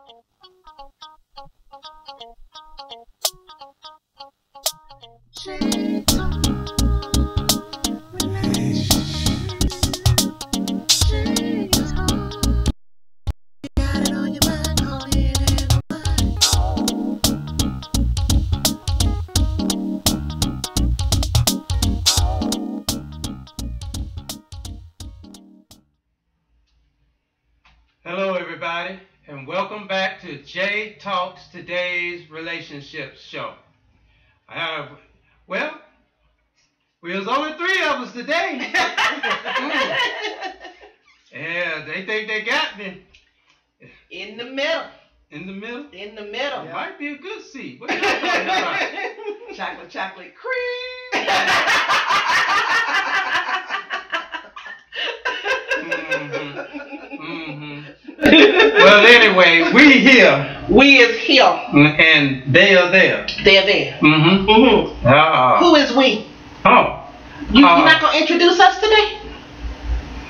Hello, everybody, and welcome back to Jay Talks Today's Relationships Show. Well, there's only 3 of us today. Yeah, they think they got me. In the middle. In the middle? In the middle. It might be a good seat. What are you talking about? Chocolate cream. Well, anyway, we here. We is here. And they are there. They're there. Who is we? Oh. You're not going to introduce us today?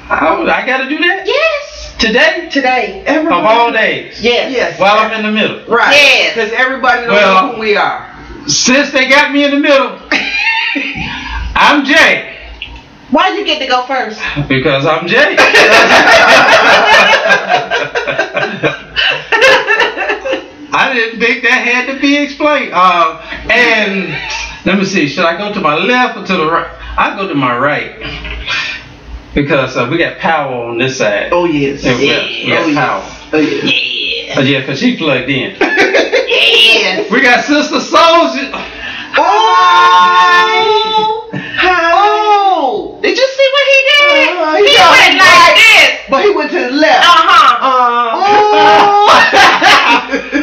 I got to do that? Yes. Today? Today. Of all days? Yes. While I'm in the middle? Right. Yes. Because everybody knows who we are. Since they got me in the middle, I'm Jay. Why you get to go first? Because I'm Jay. I didn't think that had to be explained. And let me see, should I go to my left or to the right? I go to my right. Because we got power on this side. Oh, yes. We got power. Oh, yes. Oh, yeah, because she plugged in. Yes. We got Sister Soldier. Oh! Did you see what he did? He went went like this. But he went to the left.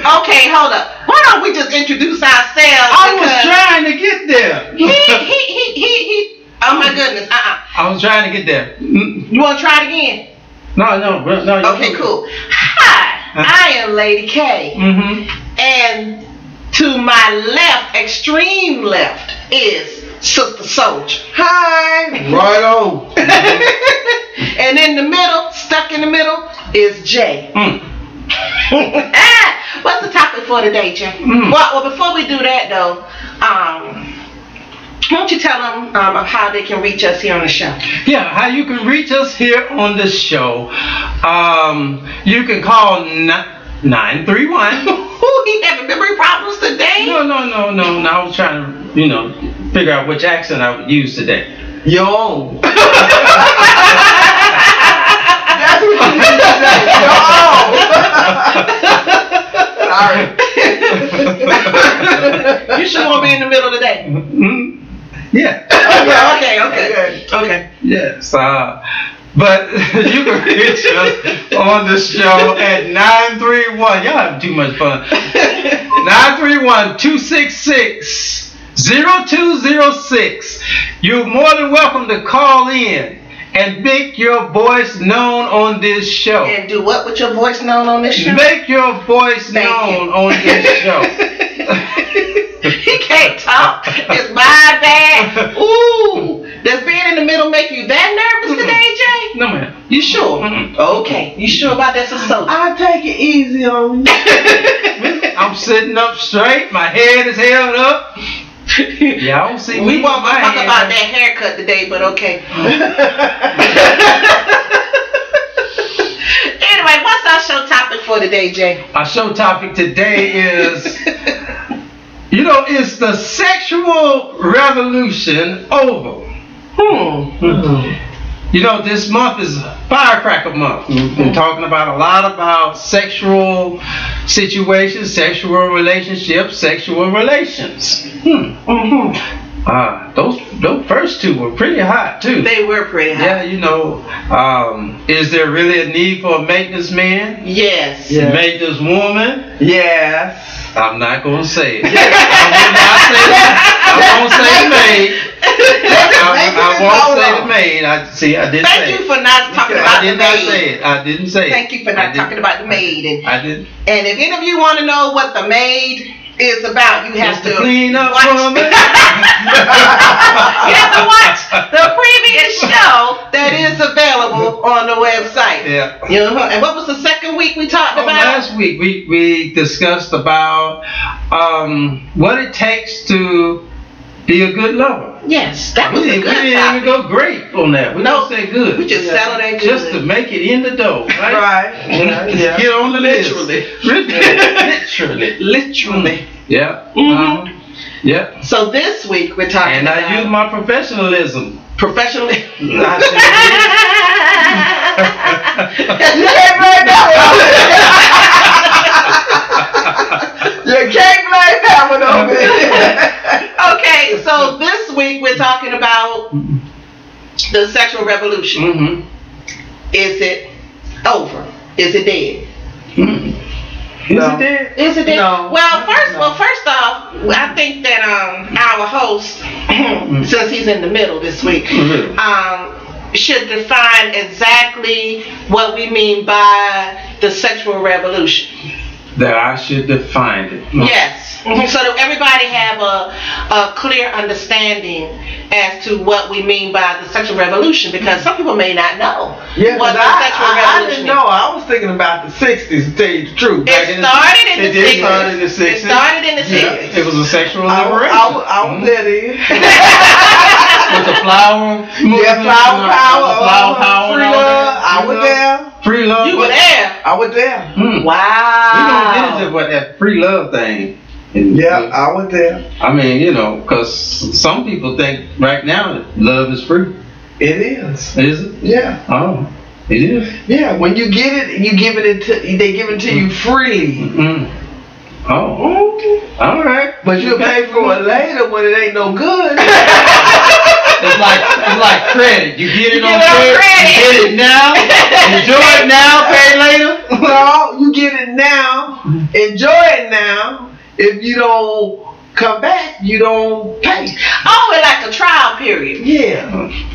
Okay, hold up. Why don't we just introduce ourselves? I was trying to get there. He. Oh my goodness. I was trying to get there. You want to try it again? No. Okay, cool. Hi, I am Lady K. And to my left, extreme left, is Sister Soldier. Hi. Right on. And in the middle, stuck in the middle, is Jay. What's the topic for today, Jay? Well, before we do that, though, why don't you tell them of how they can reach us here on the show? Yeah, how you can reach us here on the show. You can call 931. He having memory problems today? No. I was trying to, figure out which accent I would use today. Yo. That's what you need to say. Yo. Sorry. You sure won't be in the middle today? Yeah. Okay. Yes. But you can reach us on the show at 931. Y'all have too much fun. 931-266-0206. You're more than welcome to call in and make your voice known on this show. And do what with your voice known on this show? Make your voice known on this show. He can't talk. It's my bad. Ooh. Does being in the middle make you that nervous today, Jay? No, ma'am. You sure? Okay. You sure about that, Sister Soldier? I'll take it easy on you. I'm sitting up straight. My head is held up. Y'all don't see me. We won't talk about that haircut today, but okay. Anyway, what's our show topic for today, Jay? Our show topic today is, it's the sexual revolution over. This month is Firecracker Month. We've been talking about a lot about sexual situations, sexual relationships, sexual relations. Those first two were pretty hot too. They were pretty hot. Yeah, is there really a need for a maintenance man? Yes. Maintenance woman? Yes. I'm not gonna say it. I will not say that. I won't say the maid. I won't say the maid. I didn't say it. Thank you for not talking about the maid. I didn't say it. Thank you for not talking about the maid. I didn't. And if any of you want to know what the maid is about. You have Just to clean up watch. woman. You have to watch the previous show that is available on the website. Yeah. And what was the second week we talked about? Last week we discussed about what it takes to be a good lover. Yes, that was We a didn't good even topic. go great on that. We No, don't say good. We just settled that good. Just to make it in the dough, right? Right. Yeah. Get on the list. Literally. Literally. Yeah. Mhm. Yeah. So this week we're talking And about I use my professionalism. professionally. You can't blame that one. You can't blame that one on me. Okay, so this week we're talking about the sexual revolution. Mm-hmm. Is it over? Is it dead? Is No. it dead? Is it dead? No. Well, first off, I think that our host, since he's in the middle this week, Mhm. should define exactly what we mean by the sexual revolution. That I should define it. Yes. So that everybody have a clear understanding as to what we mean by the sexual revolution, because some people may not know Yeah, what because the sexual I revolution didn't is. know. I was thinking about the 60s, to tell you the truth. It started in the 60s. It started in the 60s. It started in the Yeah. 60s. It was a sexual I liberation. was there then. With the flower movement, Yeah, flower power. the flower power. Free and all love. that. I was there. Free love. You were there. I was there. Hmm. Wow. We gonna get into what that free love thing. And, Yeah, I was there. I mean, because some people think right now that love is free. It is. Is it? Yeah. Oh, it is. Yeah. When you get it, they give it to you freely. Mm-hmm. Oh, all right. But you'll pay for it later when it ain't no good. It's like credit. You get it You on get it on credit. credit. You get it now. Enjoy it now. Pay later. No, you get it now. Enjoy it now. If you don't come back, you don't pay. Oh, it's like a trial period. Yeah.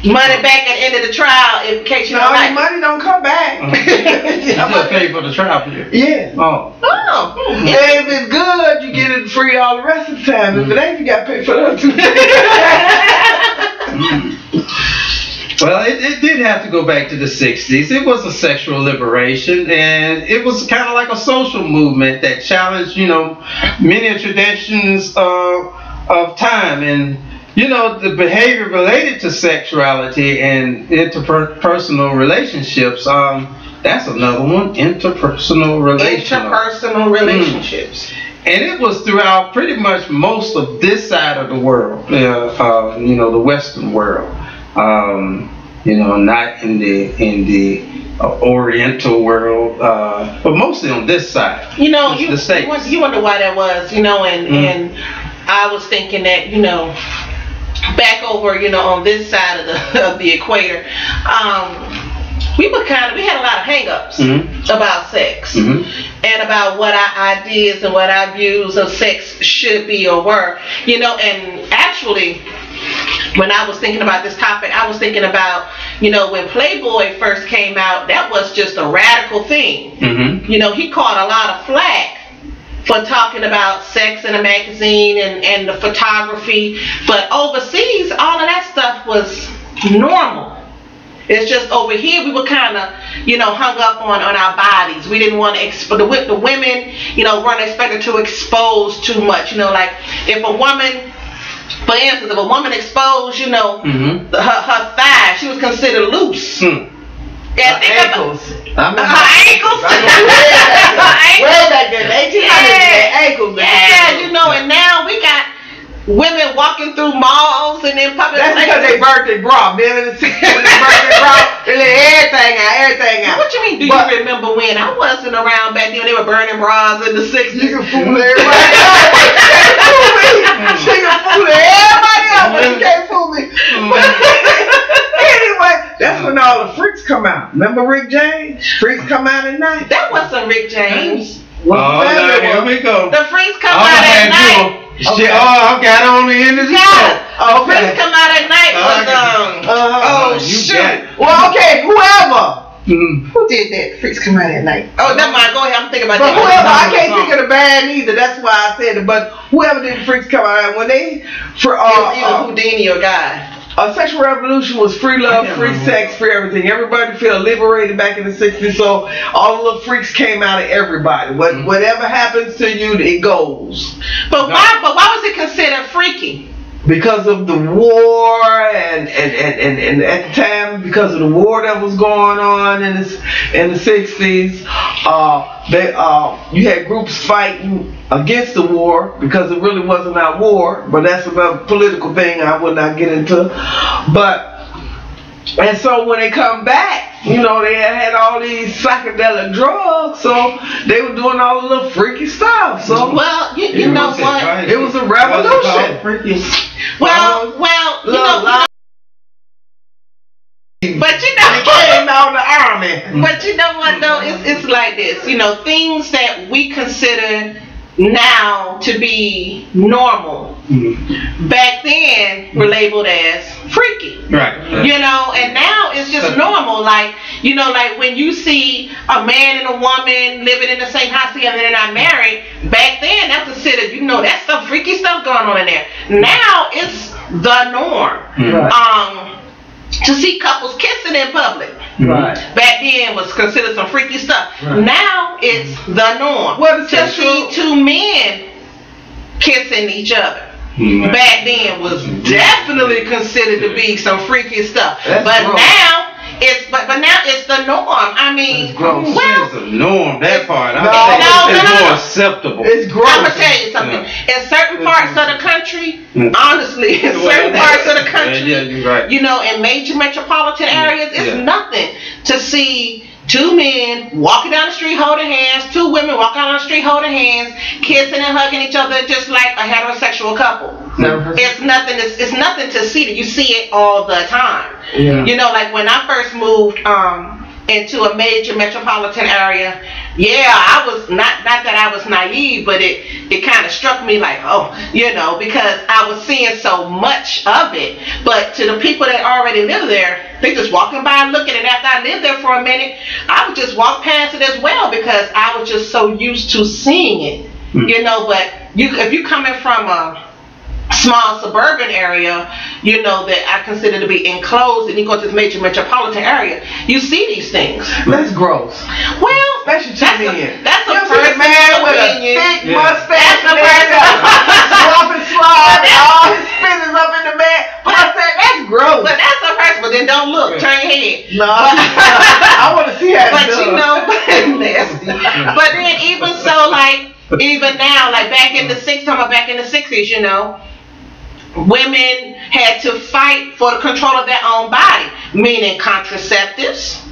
Money back at the end of the trial in case you No, don't your like it. money don't come back. You just pay for the trial period. Yeah. Oh. Oh. And if it's good, you get it free all the rest of the time. If it ain't, you got to pay for the other two. Well, it did have to go back to the 60s. It was a sexual liberation, and it was kind of like a social movement that challenged, many traditions of time. And, the behavior related to sexuality and interpersonal relationships, that's another one, interpersonal relationships. Interpersonal relationships. And it was throughout pretty much most of this side of the world, the Western world. Not in the Oriental world, but mostly on this side. You the States. you wonder why that was, and I was thinking that, back over, on this side of the equator, we had a lot of hang-ups about sex and about what our ideas and what our views of sex should be or were, and actually, when I was thinking about this topic, I was thinking about, when Playboy first came out, that was just a radical thing. He caught a lot of flack for talking about sex in a magazine and the photography, but overseas, all of that stuff was normal. It's just over here we were kind of, hung up on our bodies. We didn't want to the women, weren't expected to expose too much. Like if a woman, for instance, if a woman exposed, her thigh, she was considered loose. Yeah, Ankles. Her ankles. Way back then, 1800s, ankles. Yeah, and now we got women walking through malls and in public That's because they burnt their bra. Men in the 60s, when they burnt their bra, they let everything out. What you mean, do you remember when? I wasn't around back then. They were burning bras in the 60s. You can fool everybody else. She can fool everybody else, but you can't fool me. Anyway, that's when all the freaks come out. Remember Rick James? Freaks come out at night. That wasn't Rick James. Now here we go. The freaks come out at night. Okay. I got on the end of the show. Freaks come out at night was you shoot. got it. Well, okay, whoever. Who did that? Freaks Come Out at Night. Oh, never mind. Go ahead. I'm thinking about But that. whoever, I can't think of the band either. That's why I said it. But whoever did Freaks Come Out, when they Either Houdini or Guy. Sexual revolution was free love, free sex, free everything. Everybody felt liberated back in the 60s, so all the freaks came out of everybody. Whatever happens to you, it goes. But why was it considered freaky? Because of the war and at the time, because of the war that was going on in the 60s, you had groups fighting against the war because it really wasn't our war, but that's another political thing I would not get into. And so when they come back, they had all these psychedelic drugs, so they were doing all the little freaky stuff. So you know what? It was a revolution. But you know, it came out of the army. But you know what though? It's like this. Things that we consider now to be normal, back then were labeled as freaky. Right. And now it's just normal. Like when you see a man and a woman living in the same house together, they're not married. Back then, that's considered, that's some freaky stuff going on in there. Now it's the norm. Right. To see couples kissing in public. Right. Back then was considered some freaky stuff. Right. Now it's the norm. To see two men kissing each other. Back then was definitely considered to be some freaky stuff. That's but gross. now it's the norm. I mean, It's the norm. That part. No, It's more acceptable. It's gross. I'm gonna tell you something. In certain parts of the country, honestly, in certain parts of the country, you're right. in major metropolitan areas, it's nothing to see two men walking down the street holding hands, two women walking down the street holding hands, kissing and hugging each other just like a heterosexual couple. It's nothing. It's nothing to see. You see it all the time. Yeah. Like when I first moved into a major metropolitan area, I was not that I was naive, but it kind of struck me like, because I was seeing so much of it. But to the people that already live there, they just walking by and looking. And after I lived there for a minute, I would just walk past it as well because I was just so used to seeing it. But if you coming from a small suburban area, that I consider to be enclosed, and you go to this major metropolitan area, you see these things. That's gross. Well, especially to men. That's a personal man with a opinion. thick mustache. That's a personal. Swap and slide, and all his spin is up in the man. But I said that's gross. But that's a person. But then don't look. Turn your head. No, I want to see how But it's nasty. done. But then even so, even now, back in the 60s, women had to fight for the control of their own body, meaning contraceptives.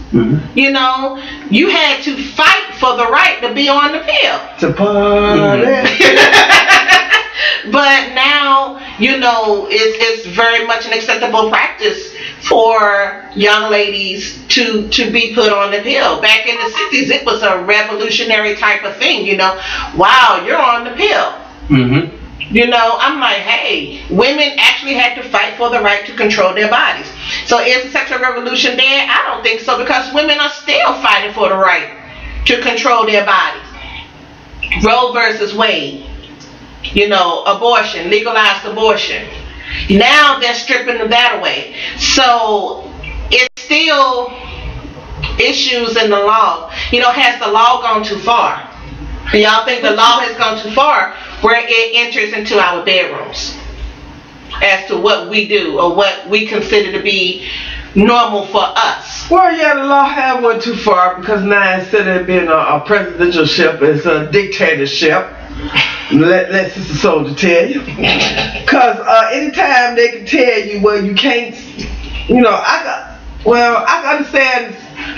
You had to fight for the right to be on the pill. To party. But now, it's very much an acceptable practice for young ladies to be put on the pill. Back in the 60s, it was a revolutionary type of thing. Wow, you're on the pill. I'm like, hey, women actually had to fight for the right to control their bodies. So is the sexual revolution there? I don't think so, because women are still fighting for the right to control their bodies. Roe versus Wade, abortion, legalized abortion. Now they're stripping that away. So it's still issues in the law. Has the law gone too far? Do y'all think the law has gone too far where it enters into our bedrooms as to what we do or what we consider to be normal for us? Well, the law have went too far, because now instead of being a presidentialship, it's a dictatorship. Let Sister Soldier tell you. Because anytime they can tell you, well, you can't, I understand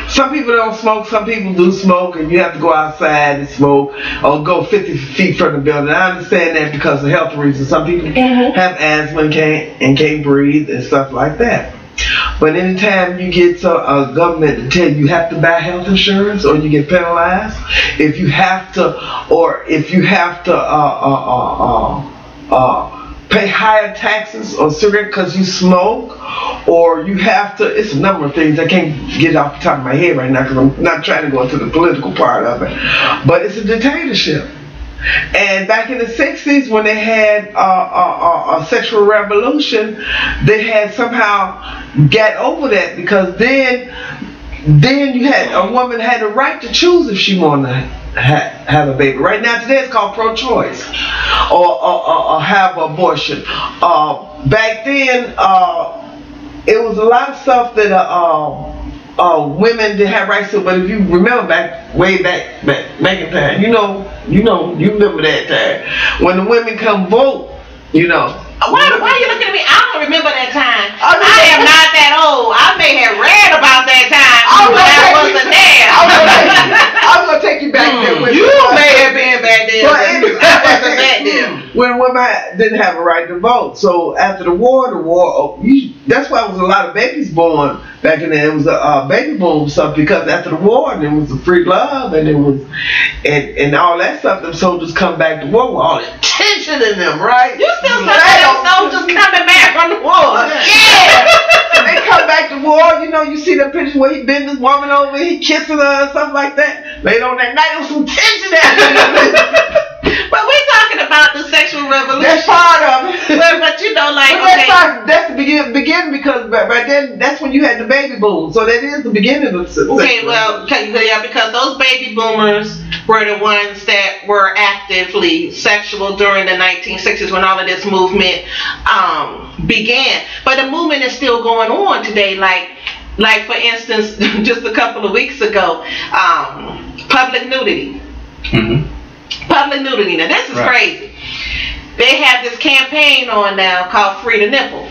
some people don't smoke, some people do smoke, and you have to go outside and smoke or go 50 feet from the building. I understand that because of health reasons. Some people have asthma and can't breathe and stuff like that. But anytime you get a government to tell you have to buy health insurance or you get penalized, if you have to pay higher taxes on cigarette because you smoke, or you have to. It's a number of things I can't get off the top of my head right now because I'm not trying to go into the political part of it. But it's a dictatorship. And back in the 60s, when they had a sexual revolution, they had somehow got over that, because then you had a woman had the right to choose if she wanted to have a baby. Right now, today it's called pro-choice, or have abortion. Back then, it was a lot of stuff that women didn't have rights to. But if you remember way back in time, you remember that time when the women come vote, Why are you looking at me? I don't remember that time. I am not that old. I may have read about that time, but I wasn't there. I was gonna take you back there. You may have been back there, but I wasn't back there. When women didn't have a right to vote. So after the war, that's why there was a lot of babies born back in there. It was a baby boom stuff, because after the war, and it was the free love, and it was and all that stuff. The soldiers come back to war with all the tension in them, right? You still talking about soldiers coming back from the war? Yeah. They come back to war. You see the pictures where he bent this woman over, he kissing her and stuff like that. Later on that night, there was some tension there. But we're talking about the sexual revolution. That's part of it. But that's the beginning, because back then, that's when you had the baby boom. So that is the beginning of the because those baby boomers were the ones that were actively sexual during the 1960s when all of this movement began. But the movement is still going on today. Like for instance, just a couple of weeks ago, public nudity. Mm-hmm. Public nudity. Now this is crazy. They have this campaign on now called Free the Nipple.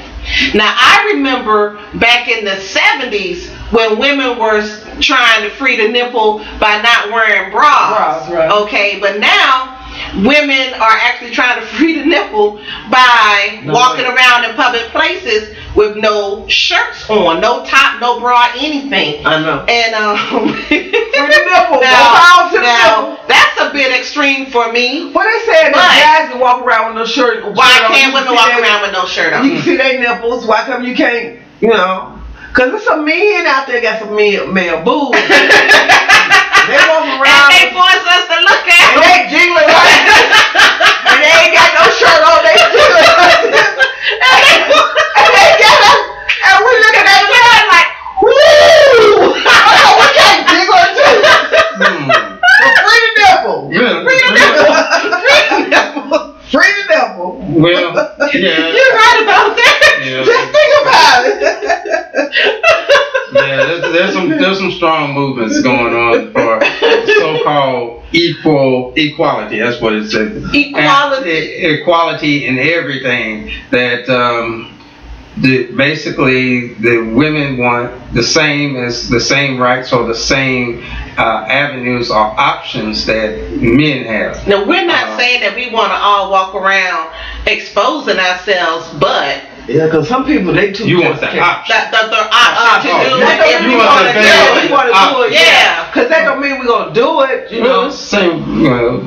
Now I remember back in the 70s when women were trying to free the nipple by not wearing bras. Right. Okay, but now women are actually trying to free the nipple by walking around in public places with no shirts on, no top, no bra, anything. I know. And free the nipple. Now that's a bit extreme for me. Well, they said that guys can walk around with no shirt. Why can't women walk around with no shirt on? You can see their nipples. Why come you can't? Because there's some men out there got some male boobs. They walk around. And they force us to look at them. And they jiggling right. And they ain't got no shirt on. They jiggling. And they got us. And we looking at them like, woo! We can't jiggle too. So free the nipple. Free the nipple. Free the nipple. Free the nipple. Well, yeah. You're right about that. Yeah. Just think about it. Yeah, there's some strong movements going on for so-called equality. That's what it says. Equality in everything. That basically the women want the same rights or the same avenues or options that men have. Now we're not saying that we want to all walk around exposing ourselves, but yeah, because some people you want the option. The option to do it. You want to do it. Yeah. Because that don't mean we're gonna do it.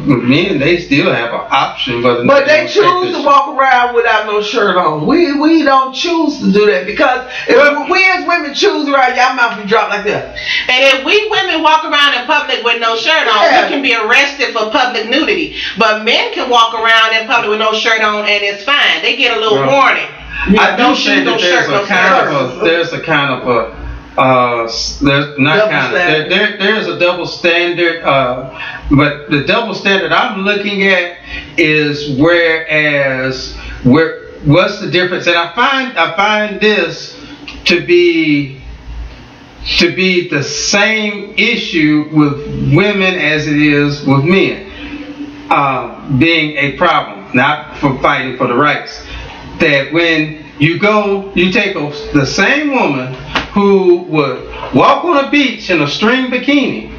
Men, they still have an option, but they choose to walk around without no shirt on. We don't choose to do that, because if we as women choose around, y'all mouth be dropped like that. And if we women walk around in public with no shirt on, we can be arrested for public nudity. But men can walk around in public with no shirt on and it's fine. They get a little warning. I do say that there's a kind of there's a double standard, but the double standard I'm looking at is what's the difference? And I find this to be the same issue with women as it is with men, being a problem, not for fighting for the rights. That when you take the same woman who would walk on a beach in a string bikini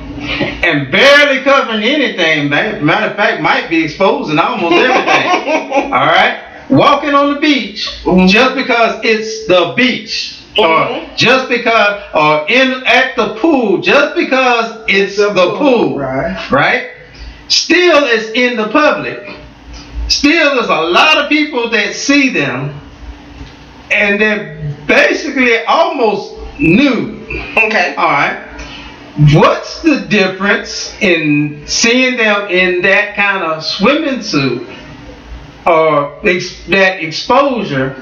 and barely covering anything, matter of fact, might be exposing almost everything. All right, walking on the beach just because it's the beach, or just because, or at the pool just because it's the pool, right? Still, it's in the public. still there's a lot of people that see them, and they're basically almost nude. Okay. All right. What's the difference in seeing them in that kind of swimming suit, or that exposure,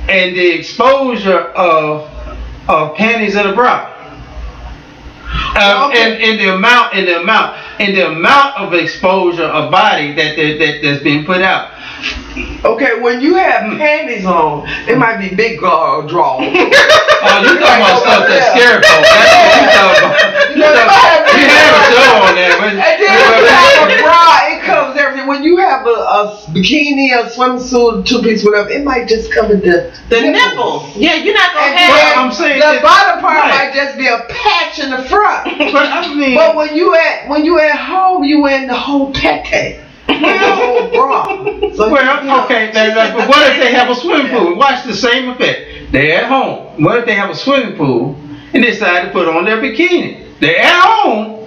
and the exposure of panties and a bra? And the amount of exposure of body that's being put out. Okay, when you have panties on, it might be big drawers. Oh, you talking about stuff that's scary folks. That's what you talking about. We have a show on that. And then when you have a bra, it covers everything. When you have a bikini, a swimsuit, two-piece, whatever, it might just cover the nipples. Yeah, you're not gonna and have. I'm saying the bottom part might just be a patch in the front. But I mean, but when you at home, you wearing the whole package. The whole bra. So okay, but what if they have a swimming pool? Watch the same effect. They're at home. What if they have a swimming pool and they decide to put on their bikini? They're at home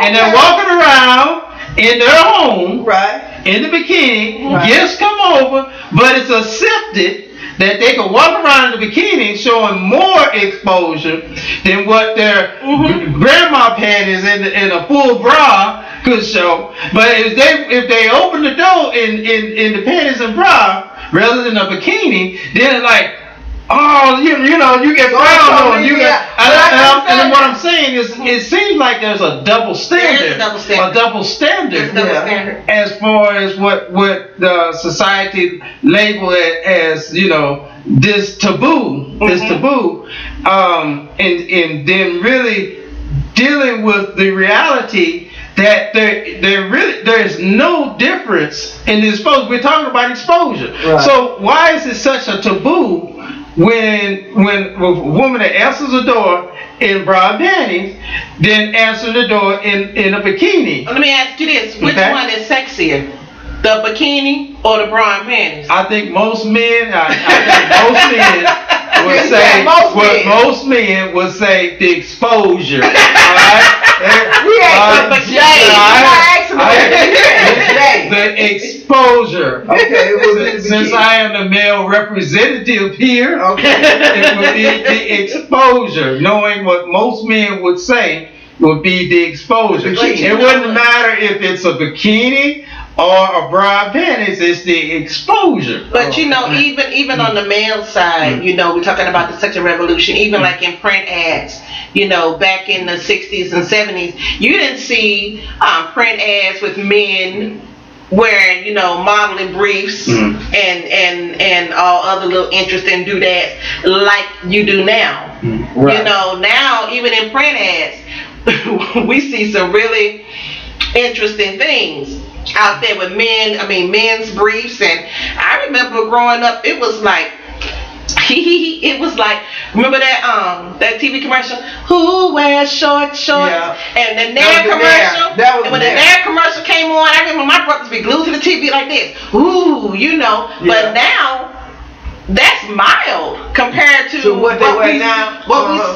and they're walking around in their home, right, in the bikini. Right. Guests come over, but it's accepted that they can walk around in the bikini showing more exposure than what their grandma panties in a full bra could show. But if they open the door in the panties and bra rather than a bikini, then it's like, oh, you know, you get frowned on. And what I'm saying is, it seems like there's a double standard. A double standard. As far as what the society label it as, you know, this taboo, and then really dealing with the reality that there's no difference in the exposure. We're talking about exposure. Right. So why is it such a taboo when a woman that answers the door in bra and panties, then answers the door in a bikini? Let me ask you this: which one is sexier, the bikini or the bra and panties? I think most men most men would say the exposure. All right? The exposure. Okay, since I am the male representative here, it would be the exposure. Knowing what most men would say would be the exposure. It wouldn't matter if it's a bikini or a bra and panties, it's the exposure. But you know, even on the male side, you know, we're talking about the sexual revolution, even like in print ads, you know, back in the 60s and 70s, you didn't see print ads with men wearing, you know, modeling briefs and all other little interesting doodads like you do now. Right. You know, now even in print ads, we see some really interesting things out there with men's briefs. And I remember growing up, it was like remember that TV commercial, who wears shorts? Yeah. And the Nair commercial. And when the Nair commercial came on, I remember my brothers be glued to the TV like this. Ooh, you know. Yeah. But now that's mild compared to what we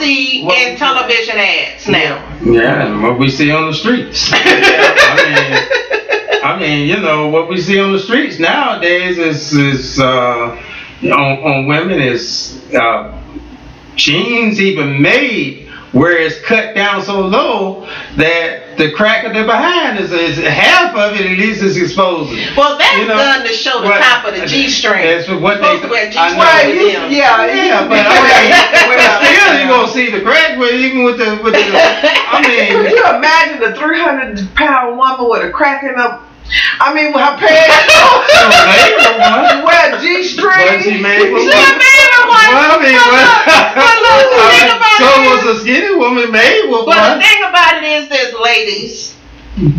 see in television ads now. Yeah, and what we see on the streets. I mean, you know, what we see on the streets nowadays is on women is jeans even made where it's cut down so low that the crack of their behind is half of it at least is exposed. Well, that's done to show the top of the G-string. That's what they wear G-string. But still you're gonna see the crack, but even with the I mean, could you imagine a 300-pound woman with a crack in her? I mean, with her pants on, wear G-string. But she made one. So was a skinny woman made one. But the thing about it is this, ladies,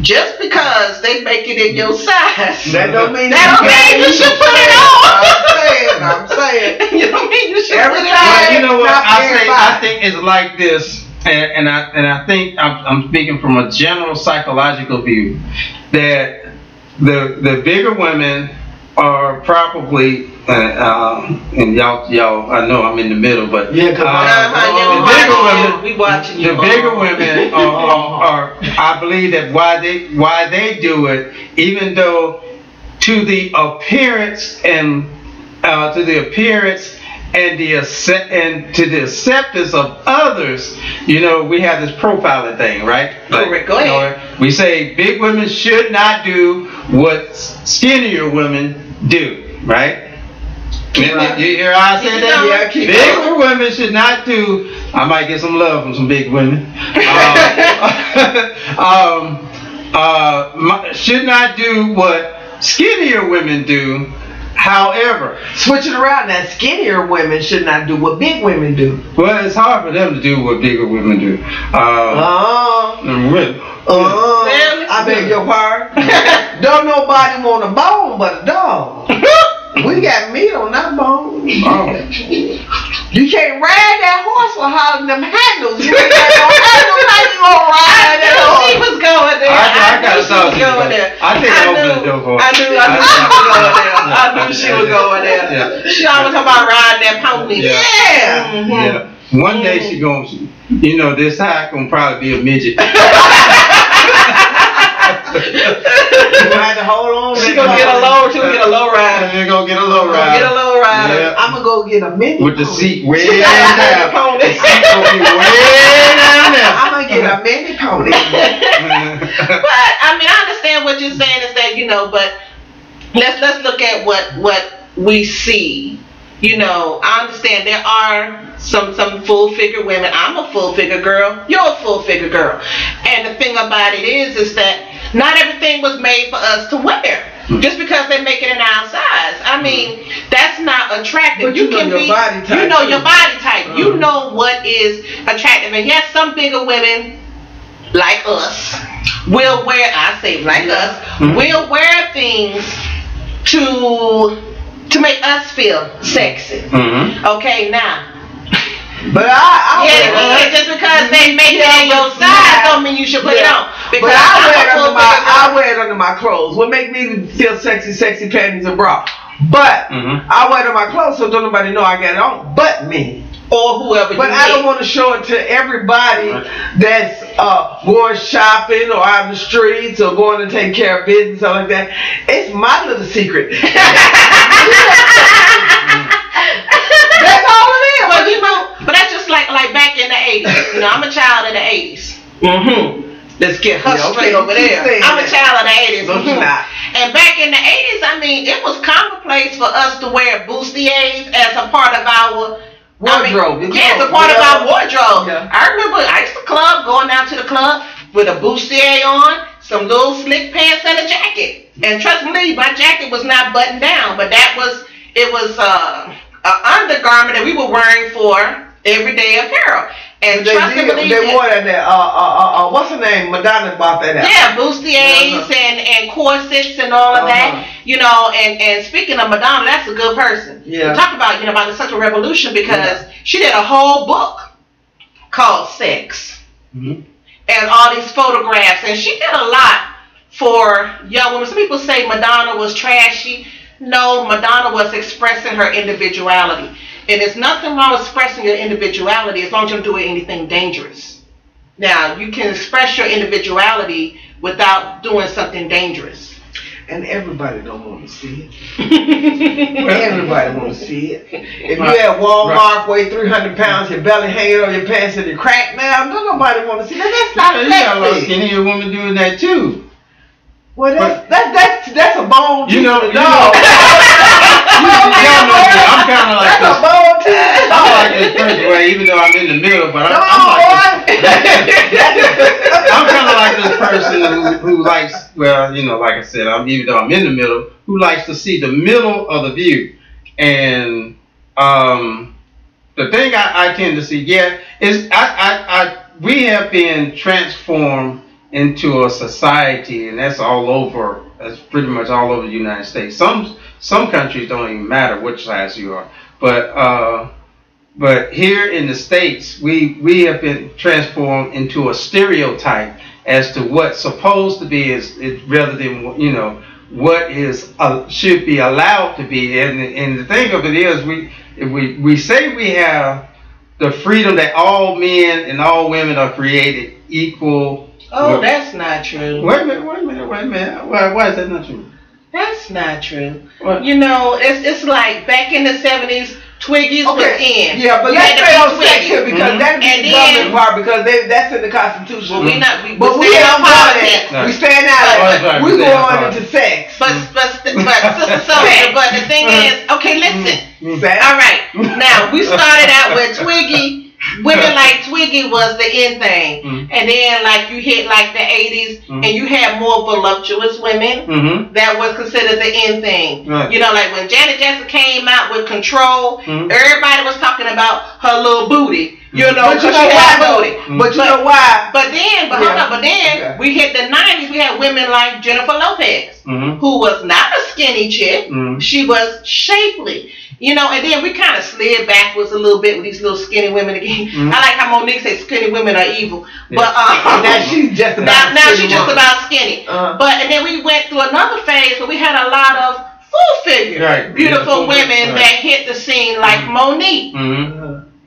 just because they make it in your size, that don't mean you should put it on. I'm saying. You don't mean you should put it on. Well, you know what? I think it's like this, and I think I'm speaking from a general psychological view that the bigger women are probably and y'all I know I'm in the middle, but the bigger women are I believe that why they do it, even though to the appearance and to the acceptance of others. You know, we have this profiling thing, right? Correct. Go ahead. We say big women should not do what skinnier women do, right? Right. You hear how I said that? Yeah, keep Bigger women should not do. I might get some love from some big women. Should not do what skinnier women do. However, switch it around. That skinnier women should not do what big women do. Well, it's hard for them to do what bigger women do. I beg your pardon. Don't nobody want a bone but a dog. We got meat on that bone. You can't ride that horse for holding them handles. You ain't got no handles. How you gonna ride that horse? She was going there. I got to talk to you. I think I opened the door for her. I knew she was going there. Yeah. She always talking about riding that pony. Yeah. Yeah. One day she gonna, you know, this high gonna probably be a midget. You had to hold on. She gonna get a low. She gonna get a low ride. You're gonna get a low ride. Get a low ride. Yeah. I'm gonna go get a mini With the pony. seat way down. The seat gonna be way down there. I'm gonna get a mini pony. But I mean, I understand what you're saying is that, you know, but let's look at what we see. You know, I understand there are some full figure women. I'm a full figure girl. You're a full figure girl. And the thing about it is that not everything was made for us to wear. Just because they make it in our size. I mean, that's not attractive. But you know your body type. You know your body type. You know what is attractive. And yes, some bigger women like us will wear, I say like us, will wear things to make us feel sexy. Okay, now. But I just because they make it in your size don't mean you should put it on. Because but I wear it under my clothes. What make me feel sexy panties and bra. But I wear it on my clothes so don't nobody know I got it on but me. Or whoever. But I don't want to show it to everybody that's going shopping or out in the streets or going to take care of business or like that. It's my little secret. That's all it is. Well, you know, but that's just like back in the 80s. You know, I'm a child of the 80s. Let's get her straight over there. I'm a child of the 80s. No, you're not. And back in the 80s, I mean, it was commonplace for us to wear bustiers as a part of our wardrobe. It's a part of our wardrobe. Yeah. I remember I used to going down to the club with a bustier on, some little slick pants and a jacket. And trust me, my jacket was not buttoned down, but it was an undergarment that we were wearing for everyday apparel. And they wore that. What's her name? Madonna bought that out. Yeah, bustiers and corsets and all of that. You know, and speaking of Madonna, that's a good person. Yeah. To talk about, you know, about the sexual revolution because she did a whole book called Sex. And all these photographs. And she did a lot for young women. Some people say Madonna was trashy. No, Madonna was expressing her individuality. And there's nothing wrong with expressing your individuality as long as you don't do anything dangerous. Now, you can express your individuality without doing something dangerous. And everybody don't want to see it. Everybody want to see it. If you at Walmart, weigh 300 pounds, your belly hanging on your pants and you crack now, nobody want to see that. That's not You got a lot of skinnier women doing that too. Well, that's a bone you know, to the dog. I'm kind of like that's a bone to the I'm dog. like this person where even though I'm in the middle, but I'm kind of like this person who likes, well, you know, like I said, even though I'm in the middle, who likes to see the middle of the view. And the thing I tend to see, is we have been transformed into a society, and that's all over. That's pretty much all over the United States. Some countries don't even matter which size you are, but here in the States, we have been transformed into a stereotype as to what's supposed to be is rather than, you know, what is should be allowed to be. And the thing of it is, we say we have the freedom that all men and all women are created equal. Oh, that's not true. Wait a minute. Why is that not true? That's not true. What? You know, it's like back in the 70s, Twiggies was in. Yeah, but You let's had to stay be on sex Twiggy. here because that be And the then- government part because that's in the Constitution. Well, we not. We But we staying don't on go politics. there. We staying out Oh, of that's right, it. we We staying go on on politics. into sex. But Sister Sonia, but the thing is, okay, listen. Sex. All right, now we started out with Twiggy. Women like Twiggy was the in thing, and then like you hit like the 80s, and you had more voluptuous women. Mm-hmm. That was considered the in thing. Right. You know, like when Janet Jackson came out with Control, everybody was talking about her little booty. You know, But you because know she why had though? booty. But you know why? But then, hold Yeah. on, but then Okay. we hit the 90s. We had women like Jennifer Lopez, who was not a skinny chick. She was shapely. You know, and then we kind of slid backwards a little bit with these little skinny women again. I like how Monique said skinny women are evil. Yeah. But Now she's just about now skinny she's just woman. about skinny. But and then we went through another phase where we had a lot of full figure, Right. beautiful Yeah, women right. that hit the scene like Monique.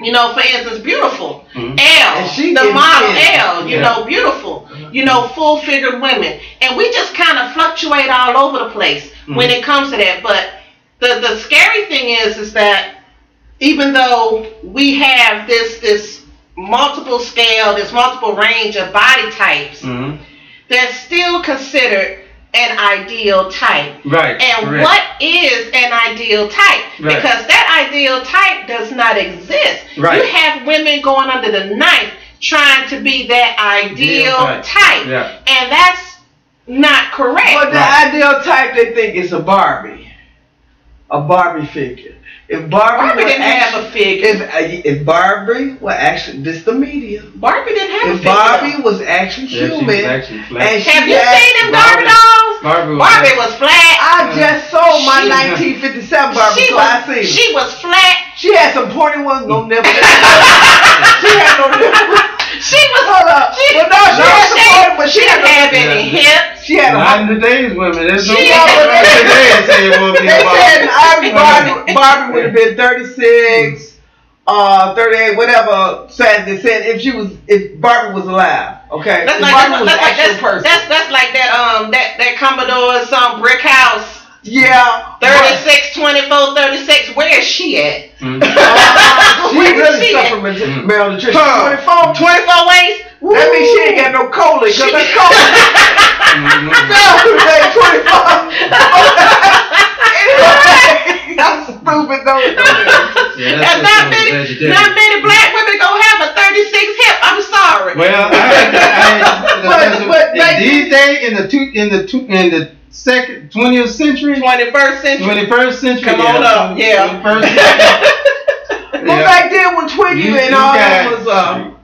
You know, for instance, beautiful. And Elle, she the getting model skinny. Elle, you know, beautiful. You know, full figured women. And we just kind of fluctuate all over the place when it comes to that. But the scary thing is that even though we have this multiple scale, this multiple range of body types, they're still considered an ideal type. Right. And correct. what is an ideal type? Right. Because that ideal type does not exist. Right. You have women going under the knife trying to be that ideal type. Yeah. And that's not correct. But the ideal type they think is a Barbie figure. If Barbie didn't have a figure. If Barbie were actually, this the media. Barbie didn't have a If figure. Barbie was actually Yeah, she human, was actually flat. and she Have you had- seen them Barbie dolls? Barbie Was flat. I just sold my She- 1957 Barbie, She so I seen it. she was flat. She had some pointy ones, no nipples. She had no nipples. She was. Hold up. She, Well, no, she had some pointy, but she didn't have Yeah. any hips. She had a Not in today's women. There's no She- woman today that say it won't be They said Barbie. Barbie would have been 36, 38, whatever. Said they said if Barbie was alive, okay. That's If like Barbie was an actual that's person. that's like that Commodore some brick house. Yeah. 36, 24, 36. Where is she at? She Where is really she suffered at? from malnutrition. Huh. 24. 24 waist? That means she ain't got no colon. Cause She- that's colon. Say 24. Anyway, I'm stupid though. Yeah, And not many black women gonna have a 36 hip. I'm sorry. Well, But in these days, in the second 20th century, 21st century. 21st century. Come on up, yeah. 21st century. But back then when Twiggy and all that was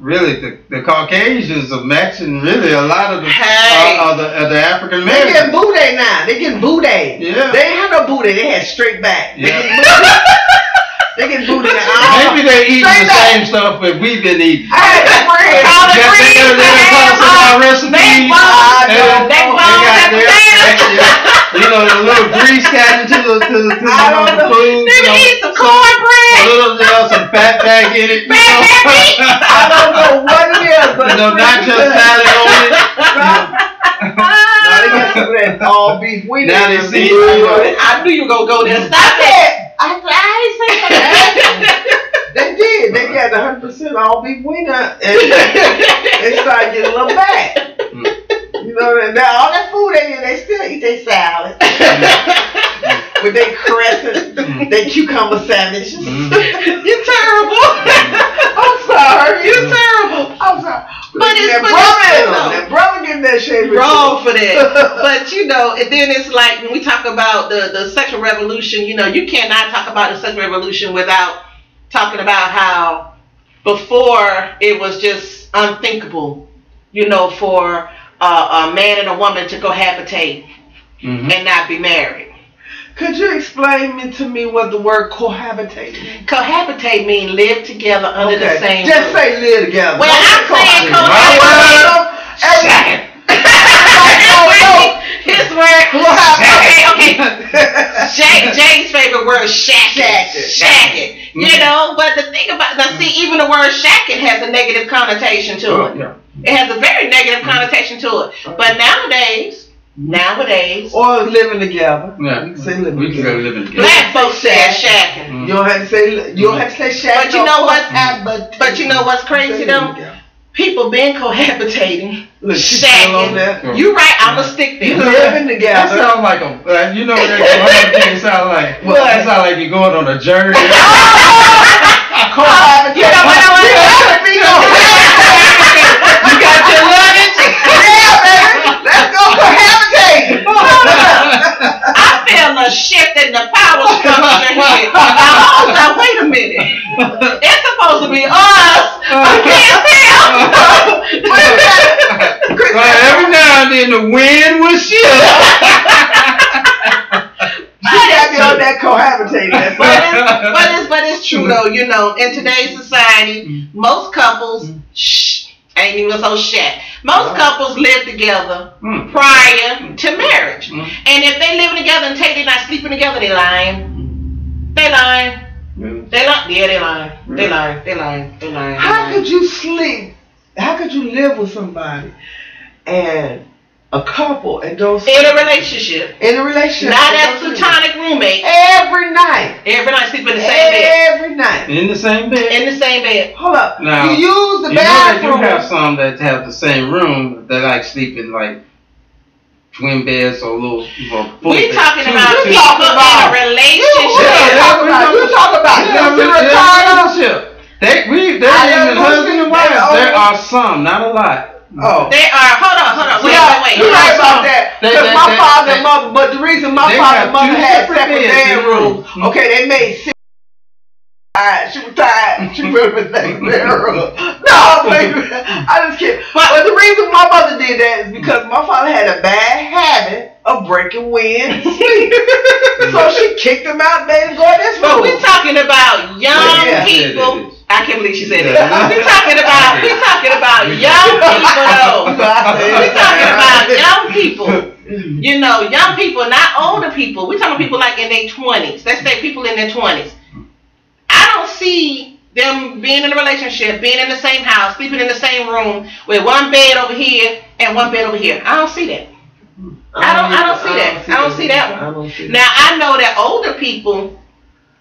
really the Caucasians are matching really a lot of the Hey. of the African they getting Americans. booty now. They getting booty. Yeah. They ain't have no booty. They had straight back. Yeah. They getting booty now. Maybe they're eating Straight the back. same stuff that we've been eating. I had a friend. Collard Yeah, greens, they taught us our recipes. You know, the little grease got into the I don't know. food. Let me eat some cornbread. A little, some fat back in it. I don't know what it is, but Not just salad on it. Now they got some of that all beef wheat. Now they see, I knew you were gonna go there. Stop it. I ain't saying that. They did. They got 100% all beef wheat and they started getting a little back. You know, now all that food they eat, they still eat their salad. With their crescent, their cucumber sandwiches. You're terrible. I'm sorry. You're terrible. I'm sorry. But it's that brother getting that shape. Wrong for that. But you know, and then it's like when we talk about the sexual revolution, you know, you cannot talk about the sexual revolution without talking about how before it was just unthinkable, you know, for a man and a woman to cohabitate and not be married. Could you explain to me what the word cohabitate means? Cohabitate means live together under the same Just roof. say live together. Well, I'm saying cohabitate. His word. Okay. Jay's favorite word is shack it. You know, but the thing about now, see, even the word shack it has a negative connotation to it. Yeah. It has a very negative connotation to it. But nowadays, Nowadays, Or living together. Yeah. You can say living We can together. go living together. black folks say shacking. Mm. You don't have to say shack. But you know what's But But you know what's crazy though? People been cohabitating, Look, she's still on that. shacking. You right? I'ma stick there. Living That together. sounds like a, you know what that sound like? What? That sound like you're going on a journey. Cohabitate. You know what I want? You got your luggage? Yeah, baby. Let's go cohabitate. I feel a shift in the power structure here. Now, wait a minute. It's supposed to be us. I can't tell. Wait a minute. Well, every now and then the wind will shift. She got me on that cohabitating. But it's true though. You know, in today's society, most couples ain't even so shack. Most couples live together prior to marriage, and if they living together and they're not sleeping together, they lying. They lying. They lying. Yeah, they lying. They lying. They lying. They lying. How could you sleep? How could you live with somebody and a couple and don't sleep? In a relationship, In a relationship. not and as don't sleep? platonic roommate. Every night. Every night sleep in the same bed. Every night. In the same bed. In the same bed. Hold up. Now, you use the you bathroom. know that you have some that have the same room that like sleep in like twin beds or little full We beds. talking Two- about two- people in a You relationship. talk about Yeah, Mr. Ricardo. relationship. They're I even love husband and wife. Lucy. There are some, not a lot. Oh. They are. Hold on. Wait. You're right about that. They- Because they- my they- father they- and mother, but the reason my they father have and mother two had separate separate beds in the bedrooms. room. Okay, they made six. She was tired. She put them in the same bedroom. No, baby. I just kidding. But the reason my mother did that is because my father had a bad habit of breaking wind sleep. So she kicked him out there and go in this But room. we're talking about young Yeah. people. I can't believe she said Yeah. that. We're talking about young people though. We're talking about young people. You know, young people, not older people. We're talking people like in their 20s. Let's say people in their 20s. I don't see them being in a relationship, being in the same house, sleeping in the same room with one bed over here and one bed over here. I don't see that. I don't see that. I don't see that one. I don't see that. Now I know that older people,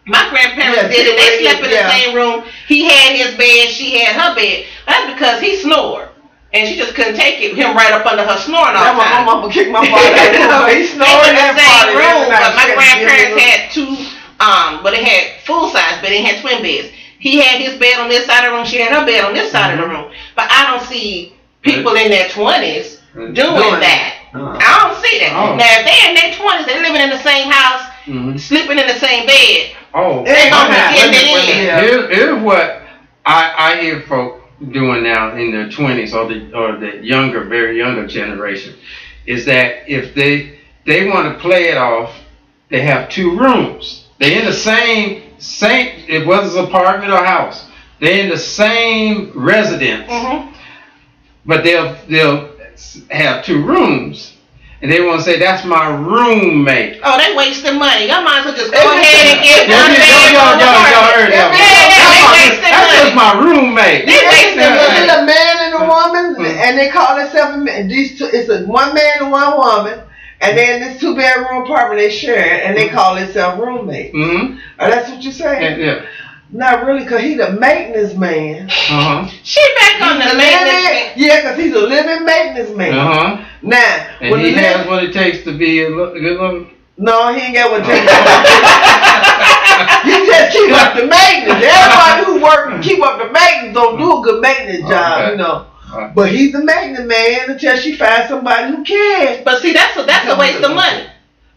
my grandparents did it. They slept in the same room. He had his bed, she had her bed. That's because he snored. And she just couldn't take it, him right up under her snoring all the My time. mama kicked my father out. He They snoring in the and same farting room, every night. but my She grandparents had had two, but they had full size, but they had twin beds. He had his bed on this side of the room, she had her bed on this side of the room. But I don't see people in their 20s doing that. I don't see that. Oh. Now, if they're in their 20s, they're living in the same house, sleeping in the same bed. Oh, They gonna be Wait a getting minute, it in. yeah. Here's what I hear folk doing now in their 20s or the younger, very younger generation, is that if they want to play it off, they have two rooms. They're in the same it was an apartment or house. They're in the same residence, but they'll have two rooms. And they want to say, that's my roommate. Oh, they wasting money. Y'all might as well just go ahead and get one Y'all heard that. That's just my roommate. They wasting It's money. a man and a woman, and they call themselves a man. These two, it's a one man and one woman, and then this 2-bedroom apartment they share, and they call themselves roommates. Mm-hmm. Oh, that's what you're saying? Yeah. Not really, because he's the maintenance man. Uh-huh. She back on the maintenance. Yeah, because he's a living maintenance man. Uh-huh. Now, And when he the has what it takes to be a good looking. no, he ain't got what it takes. He just keep up the maintenance. Everybody who work and keep up the maintenance don't do a good maintenance job, Okay. you know. But he's the maintenance man until she finds somebody who can. But see, that's a waste of money.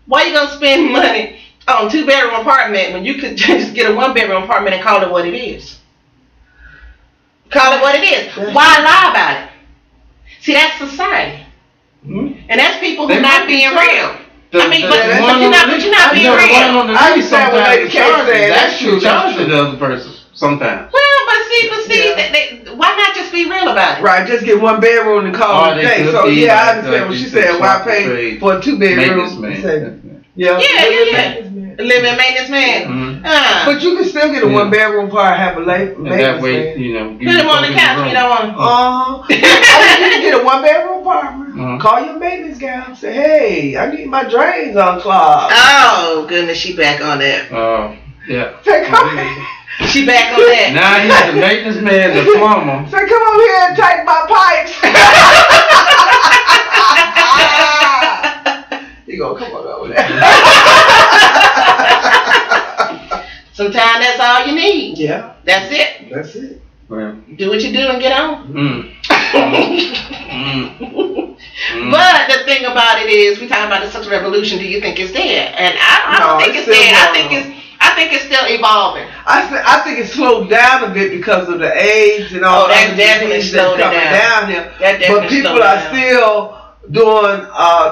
Why you gonna spend money on 2-bedroom apartment when you could just get a 1-bedroom apartment and call it what it is? Call it what it is. Why lie about it? See, that's society, and that's people who They not might be being right. real. But you're not being the one real. on the I lease understand what sometimes Lady K charges. said. That's That's true. true. Charge the other person sometimes. Well, but see, why not just be real about it? Right, just get 1 bedroom and call Or it a they day. could So be yeah, I like, understand what you she said, said. Why swap the pay trade. for a 2-bedroom? Maintenance man. Yeah, Yeah. maintenance man. Living maintenance man. Mm-hmm. But you can still get a one bedroom part, have a And that way, you know, put him on the couch. You don't want. You can get a one bedroom apartment. Call your maintenance guy. Say, hey, I need my drains unclogged. Oh goodness, she back on that. Yeah. Say, come here. She back on that. Now he's the maintenance man, the plumber. Say, come over here and tighten my pipes. You gonna come on over there. Sometimes that's all you need. Yeah. That's it. That's it. Well, Do what you do and get on. Mm. But the thing about it is, we talking about the sexual revolution. Do you think it's dead? And I don't think it's dead. I think it's still evolving. I think it's slowed down a bit because of the AIDS and all that definitely slowed it down here. That definitely But people slowed it are down. still doing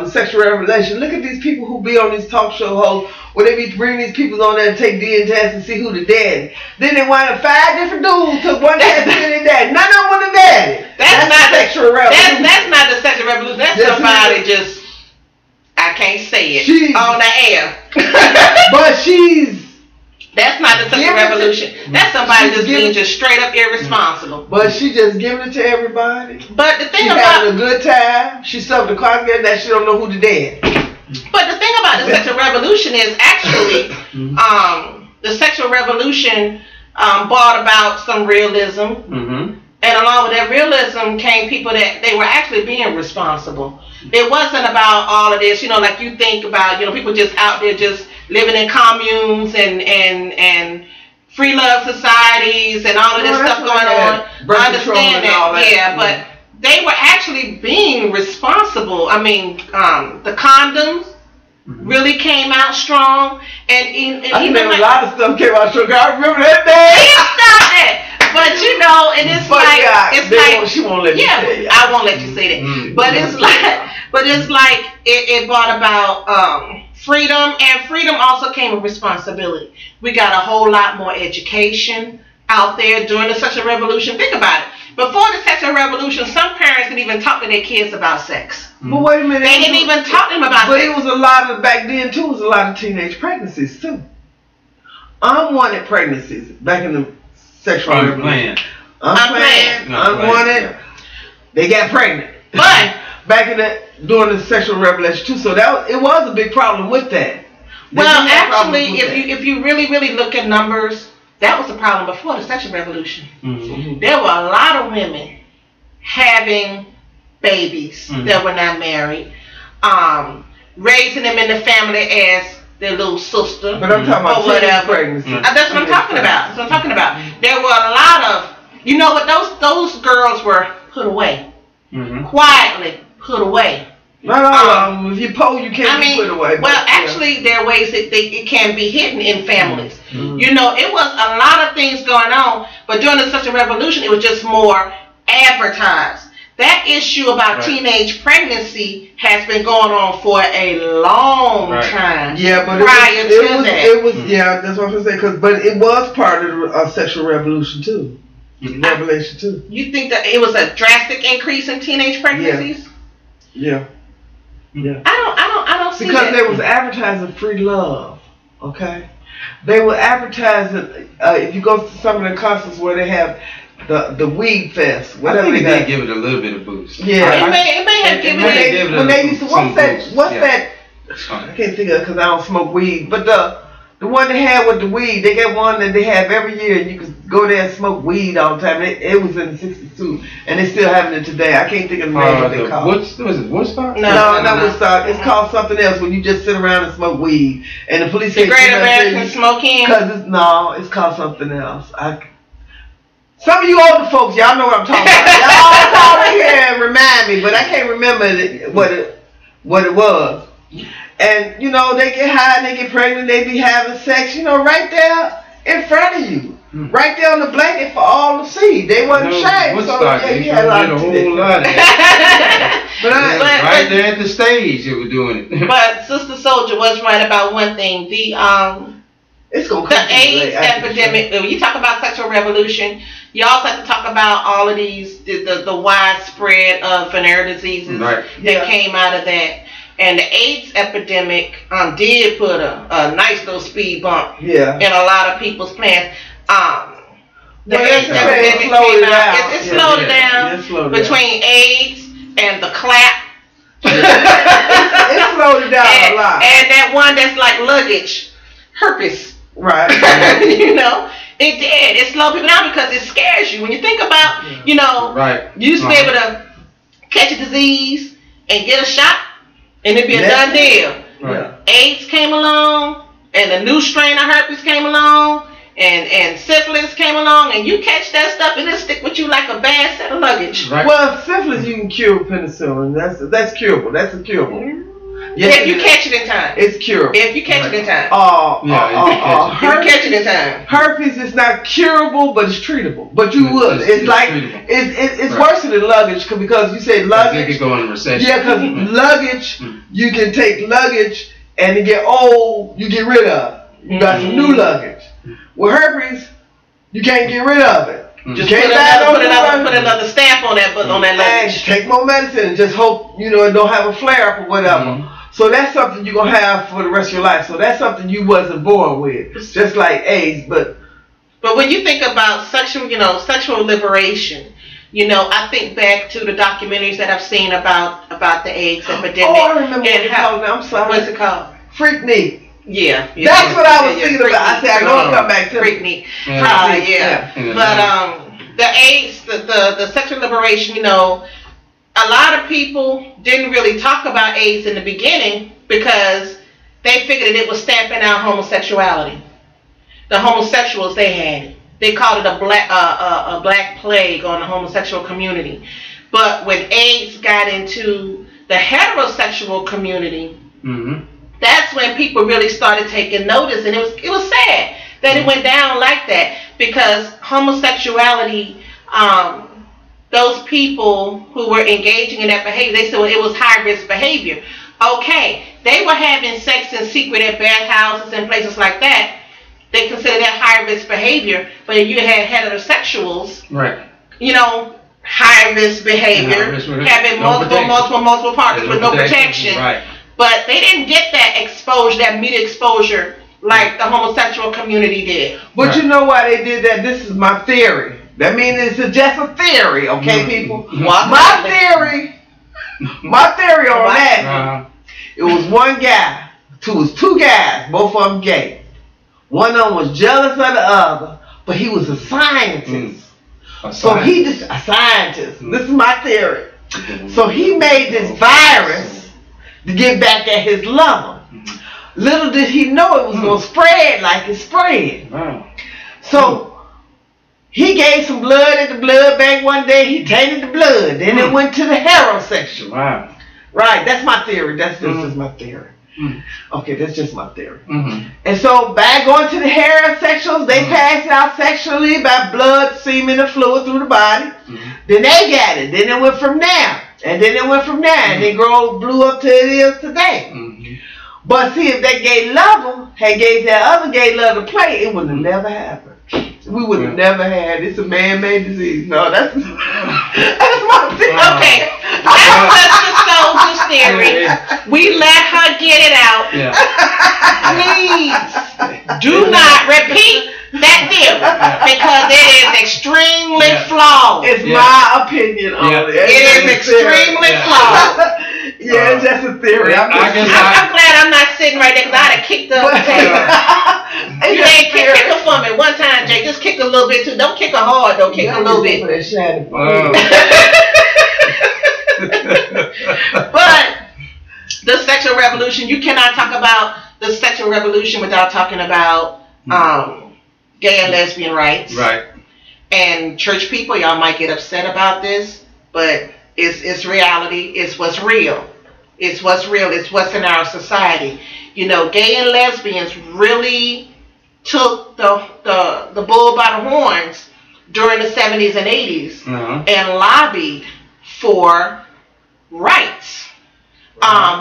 the sexual revelation. Look at these people who be on these talk show hosts where they be bringing these people on there and take DNA tests and see who the daddy. Then they wind up 5 different dudes took one test and their daddy. None of them were the daddy. That's not sexual revolution. That's not the sexual revolution. That's Yes, somebody just, I can't say it She's- on the air. But she's That's not the sexual revolution. That's somebody She's just being just straight up irresponsible. just giving it to everybody. But the thing She's about having a good time. She stuffed the car together that she don't know who the daddy. But the thing about the sexual revolution is actually, the sexual revolution brought about some realism, and along with that realism came people that they were actually being responsible. It wasn't about all of this, like you think about, people just out there just living in communes and free love societies and all of this stuff going on. I understand that, but they were actually being responsible. I mean, the condoms really came out strong, and I even remember a lot of stuff came out strong. I remember that day. Stop it! But and it's she won't let me say it. I won't let you say that. But it's like it brought about freedom, and freedom also came with responsibility. We got a whole lot more education out there during the sexual revolution. Think about it. Before the sexual revolution, some parents didn't even talk to their kids about sex. But wait a minute. They didn't even talk to them about But sex. it was a lot of, back then too, was a lot of teenage pregnancies too. Unwanted pregnancies back in the sexual revolution. Unwanted. They got pregnant. But back in during the sexual revelation too, so it was a big problem with that. Well, actually, if you really look at numbers, that was the problem before the sexual revolution. There were a lot of women having babies that were not married, raising them in the family as their little sister, but I'm talking about whatever. Pregnancy. That's what I'm talking about. That's what I'm talking about. There were a lot of, those girls were put away, quietly put away. Not all of them. If you poll, you can't be put away. Well, actually, there are ways that it can be hidden in families. It was a lot of things going on, but during the sexual revolution, it was just more advertised. That issue about teenage pregnancy has been going on for a long time. Yeah, but prior to that. It was that's what I'm saying. But it was part of the sexual revolution too. Revelation too. You think that it was a drastic increase in teenage pregnancies? Yeah. I don't see because that. they was advertising free love. Okay, they were advertising. If you go to some of the concerts where they have the weed fest, whatever, I think they give it a little bit of boost. Yeah, it may have given it. When they used to what's that? I can't think of it because I don't smoke weed. But the one they had with the weed, they got one that they have every year. You could go there and smoke weed all the time. It was in the '62, and they're still having it today. I can't think of the name of it called. Was it Woodstock? No, not Woodstock. It's called something else when you just sit around and smoke weed, and the police. The Great American Smoking. It's called something else. Some of you older folks, y'all know what I'm talking about. Y'all call in here and remind me, but I can't remember what it was. And they get high and they get pregnant, they be having sex, right there in front of you. Right there on the blanket for all to see. They wasn't ashamed. Woodstock, So you had a lot of right there at the stage, they were doing it. But Sister Soldier was right about one thing. The it's gonna come AIDS epidemic. When you talk about sexual revolution, you also have to talk about all of these the widespread of venereal diseases that came out of that. And the AIDS epidemic did put a nice little speed bump in a lot of people's plans. The AIDS epidemic came out. It slowed it down between AIDS and the clap. It slowed it down a lot. And that one that's like luggage, herpes. Right. You know, it did. It slowed people down because it scares you. When you think about, you know, you used to be able to catch a disease and get a shot, and it'd be a done deal. Right. AIDS came along, and a new strain of herpes came along, and syphilis came along, and you catch that stuff, and it'll stick with you like a bad set of luggage. Right. Well, syphilis you can cure with penicillin. That's curable. That's a curable. Yes, if you catch it in time. It's curable. If you catch it in time. If you catch it in time. Herpes is not curable, but it's treatable. But you would. It's like treatable. It's worse than luggage because you said luggage. It could go in recession. Yeah, because luggage, you can take luggage and it get old, you get rid of. You got some new luggage. With herpes, you can't get rid of it. Just put another stamp on that luggage. Take more medicine and just hope it don't have a flare up or whatever. So that's something you're gonna have for the rest of your life. So that's something you wasn't born with, just like AIDS. But when you think about sexual liberation, I think back to the documentaries that I've seen about the AIDS epidemic. Oh, I remember what it's called. I'm sorry. What's it called? Freaknik. Yeah. That's what I was thinking about. I said I know it'll come back to Freaknik. But the AIDS, the sexual liberation, a lot of people didn't really talk about AIDS in the beginning because they figured it was stamping out homosexuality. The homosexuals, they called it a black plague on the homosexual community. But when AIDS got into the heterosexual community, that's when people really started taking notice, and it was sad that it went down like that because homosexuality. Those people who were engaging in that behavior, they said it was high-risk behavior. Okay, they were having sex in secret at bathhouses and places like that. They considered that high-risk behavior. But if you had heterosexuals, high-risk behavior, having multiple partners with no protection. Right. But they didn't get that exposure, that media exposure, like the homosexual community did. But you know why they did that? This is my theory. That means it's just a theory, okay, people? My theory on that, it was one guy, two guys, both of them gay. One of them was jealous of the other, but he was a scientist. A scientist. This is my theory. So he made this virus to get back at his lover. Little did he know it was going to spread like it spread. So he gave some blood at the blood bank one day. He tainted the blood. Then it went to the heterosexual. Wow. Right. That's my theory. That's just my theory. Okay, that's just my theory. And so by going to the heterosexuals, they pass it out sexually by blood, semen, and fluid through the body. Then they got it. Then it went from there. And then it went from there. And then blew up to it is today. But see, if that gay lover had gave that other gay lover play, it would have never happened. We would have never had. It's a man-made disease. No, that's my theory. Okay, that's the soldier's theory. We let her get it out. Please do not repeat that theory because it is extremely flawed. It's my opinion on it. It is extremely flawed. It's just a theory. I'm glad I'm not sitting right there because I'd have kicked up. You ain't kick her for me one time, Jay. Just kick a little bit too. Don't kick her hard. Don't kick her a little bit. But the sexual revolution, you cannot talk about the sexual revolution without talking about gay and lesbian rights. Right. And church people, y'all might get upset about this, but it's reality. It's what's real. It's what's real. It's what's in our society. Gay and lesbians really took the bull by the horns during the 70s and 80s and lobbied for rights.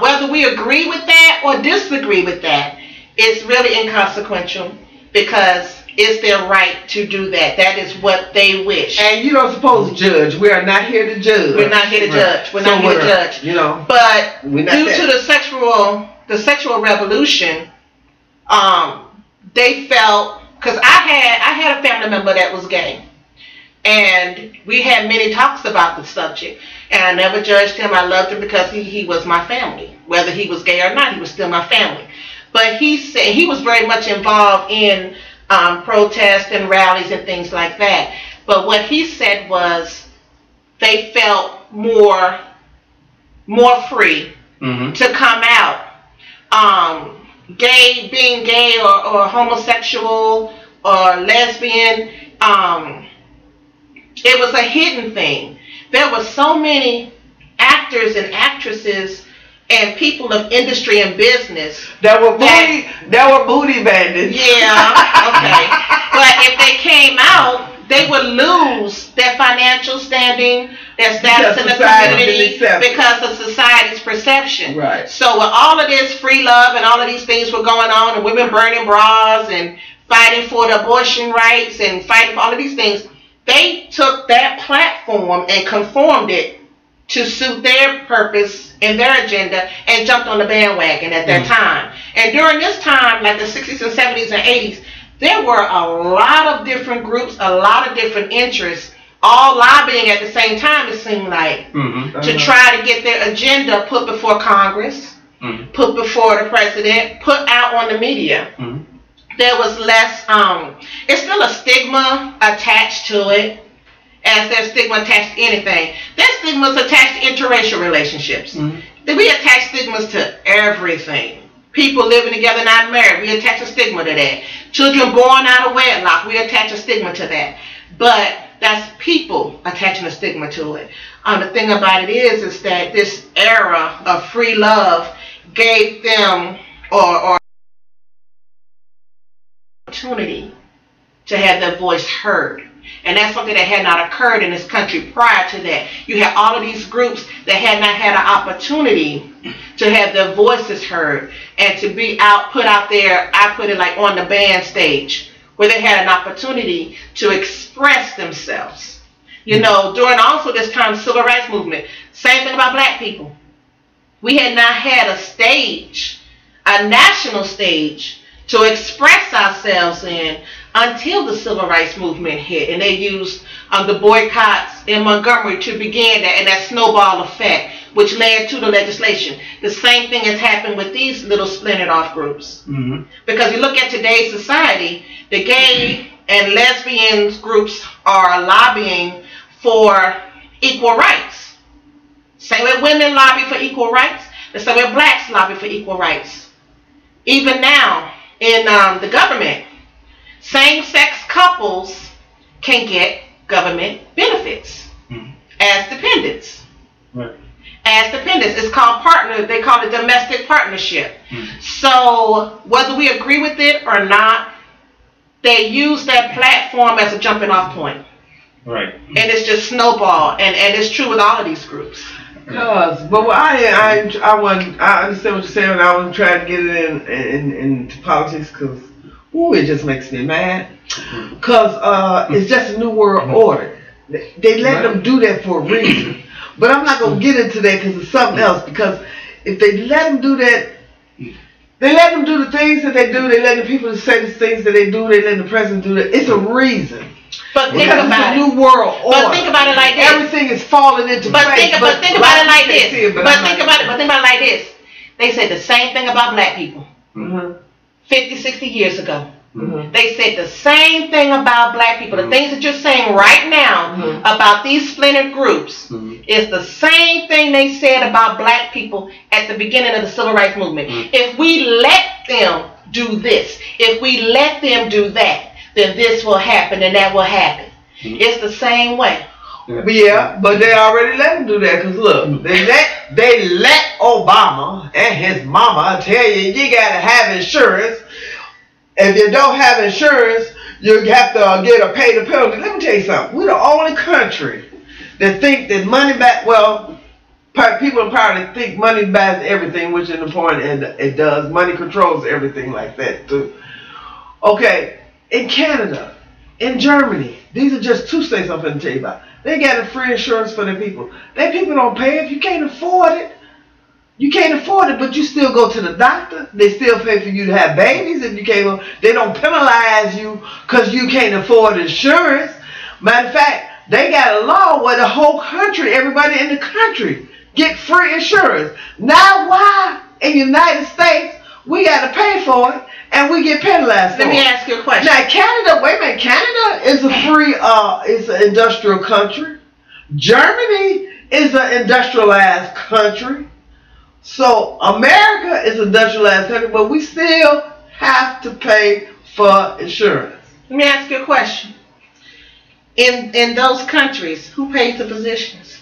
Whether we agree with that or disagree with that, it's really inconsequential because it's their right to do that. That is what they wish. And you don't supposed to judge. We are not here to judge. We're not here to judge. We're not here to judge. You know. But due to the sexual revolution, they felt, because I had a family member that was gay, and we had many talks about the subject, and I never judged him. I loved him because he was my family. Whether he was gay or not, he was still my family. But he said he was very much involved in protests and rallies and things like that. But what he said was they felt more free to come out. Being gay or homosexual or lesbian, it was a hidden thing. There were so many actors and actresses and people of industry and business that were booty bandits. Yeah, okay. But if they came out, they would lose their financial standing, their status in the community because of society's perception. Right. So with all of this free love and all of these things were going on, and women burning bras and fighting for the abortion rights and fighting for all of these things, they took that platform and conformed it to suit their purpose and their agenda and jumped on the bandwagon at their time. And during this time, like the 60s and 70s and 80s, there were a lot of different groups, a lot of different interests, all lobbying at the same time, it seemed like, to try to get their agenda put before Congress, put before the president, put out on the media. There was less, it's still a stigma attached to it, as there's stigma attached to anything. There's stigmas attached to interracial relationships. We attach stigmas to everything. People living together not married, we attach a stigma to that. Children born out of wedlock, we attach a stigma to that. But that's people attaching a stigma to it. The thing about it is that this era of free love gave them or opportunity to have their voice heard. And that's something that had not occurred in this country prior to that. You had all of these groups that had not had an opportunity to have their voices heard and to be put out there, I put it like on the band stage, where they had an opportunity to express themselves. You know, during also this time, civil rights movement, same thing about black people. We had not had a stage, a national stage, to express ourselves in until the civil rights movement hit, and they used the boycotts in Montgomery to begin that, and that snowball effect, which led to the legislation. The same thing has happened with these little splintered off groups. Because you look at today's society, the gay and lesbian groups are lobbying for equal rights. Same way women lobby for equal rights, the same way blacks lobby for equal rights. Even now in the government, same-sex couples can get government benefits as dependents. As dependents. It's called partner. They call it domestic partnership. So whether we agree with it or not, they use that platform as a jumping off point. Right. And it's just snowball. And it's true with all of these groups. But I understand what you're saying. I wasn't trying to get it into politics because it just makes me mad. Because it's just a new world order. They let them do that for a reason. But I'm not going to get into that because it's something else. Because if they let them do that, they let them do the things that they do. They let the people say the things that they do. They let the president do that. It's a reason. But think about it. New world order. But think about it like this. Everything is falling into place. But think about it like this. But think about it like this. They said the same thing about black people 50, 60 years ago. They said the same thing about black people. The things that you're saying right now about these splintered groups is the same thing they said about black people at the beginning of the civil rights movement. If we let them do this, if we let them do that, then this will happen and that will happen. It's the same way. Yeah, but they already let them do that. Because look, they let Obama and his mama tell you gotta have insurance. If you don't have insurance, you have to pay the penalty. Let me tell you something. We're the only country that think that money back. Well, people in power think money buys everything, which is important, and it does. Money controls everything like that too. Okay, in Canada, in Germany, these are just 2 states I'm going to tell you about. They got a free insurance for their people. Their people don't pay if you can't afford it. You can't afford it, but you still go to the doctor. They still pay for you to have babies if you can't. They don't penalize you because you can't afford insurance. Matter of fact, they got a law where the whole country, everybody in the country, get free insurance. Now why in the United States we got to pay for it and we get penalized for it? Let me ask you a question. Now Canada, wait a minute, Canada is a free, is an industrial country. Germany is an industrialized country. So America is an industrialized country, but we still have to pay for insurance. Let me ask you a question. In those countries, who pays the physicians?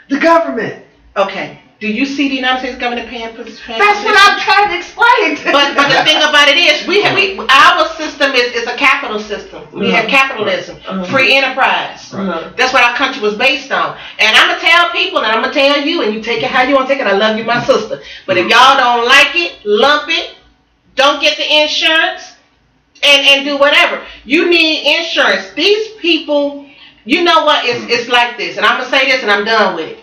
The government. Okay. Do you see the United States government paying physicians? That's what I'm trying to explain. But the thing about it is, our system is a capital system. We have capitalism, free enterprise. That's what our country was based on. And I'm gonna tell people, and I'm gonna tell you, and you take it how you want to take it. I love you, my sister. But if y'all don't like it, lump it. Don't get the insurance, and do whatever. You need insurance. These people, you know what? It's like this, and I'm gonna say this, and I'm done with it.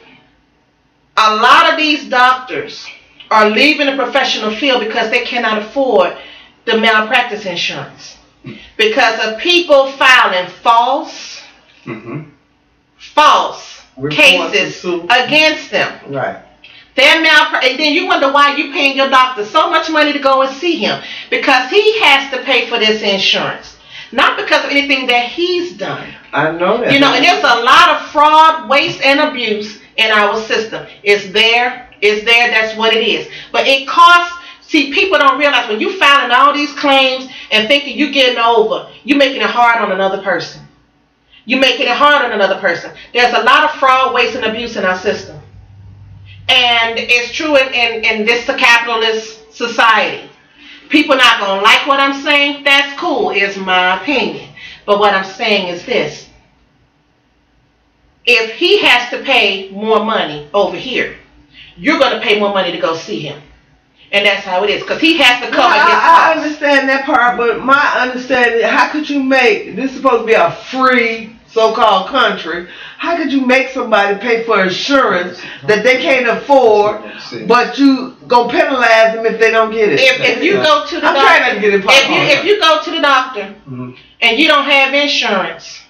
A lot of these doctors are leaving the professional field because they cannot afford the malpractice insurance. Because of people filing false cases against them. Right. And then you wonder why you paying your doctor so much money to go and see him. Because he has to pay for this insurance. Not because of anything that he's done. I know that. You know, and there's a lot of fraud, waste, and abuse in our system. It's there, that's what it is. But it costs, see, people don't realize when you filing all these claims and thinking you're getting over, you're making it hard on another person. You're making it hard on another person. There's a lot of fraud, waste, and abuse in our system. And it's true in this capitalist society. People not going to like what I'm saying. That's cool, is my opinion. But what I'm saying is this. If he has to pay more money over here, you're going to pay more money to go see him. And that's how it is. Because he has to cover his costs. I understand that part, but my understanding, how could you make, this is supposed to be a free so-called country, how could you make somebody pay for insurance that they can't afford, but you go penalize them if they don't get it? If you go to the doctor, I'm trying not to get it if you go to the doctor and you don't have insurance,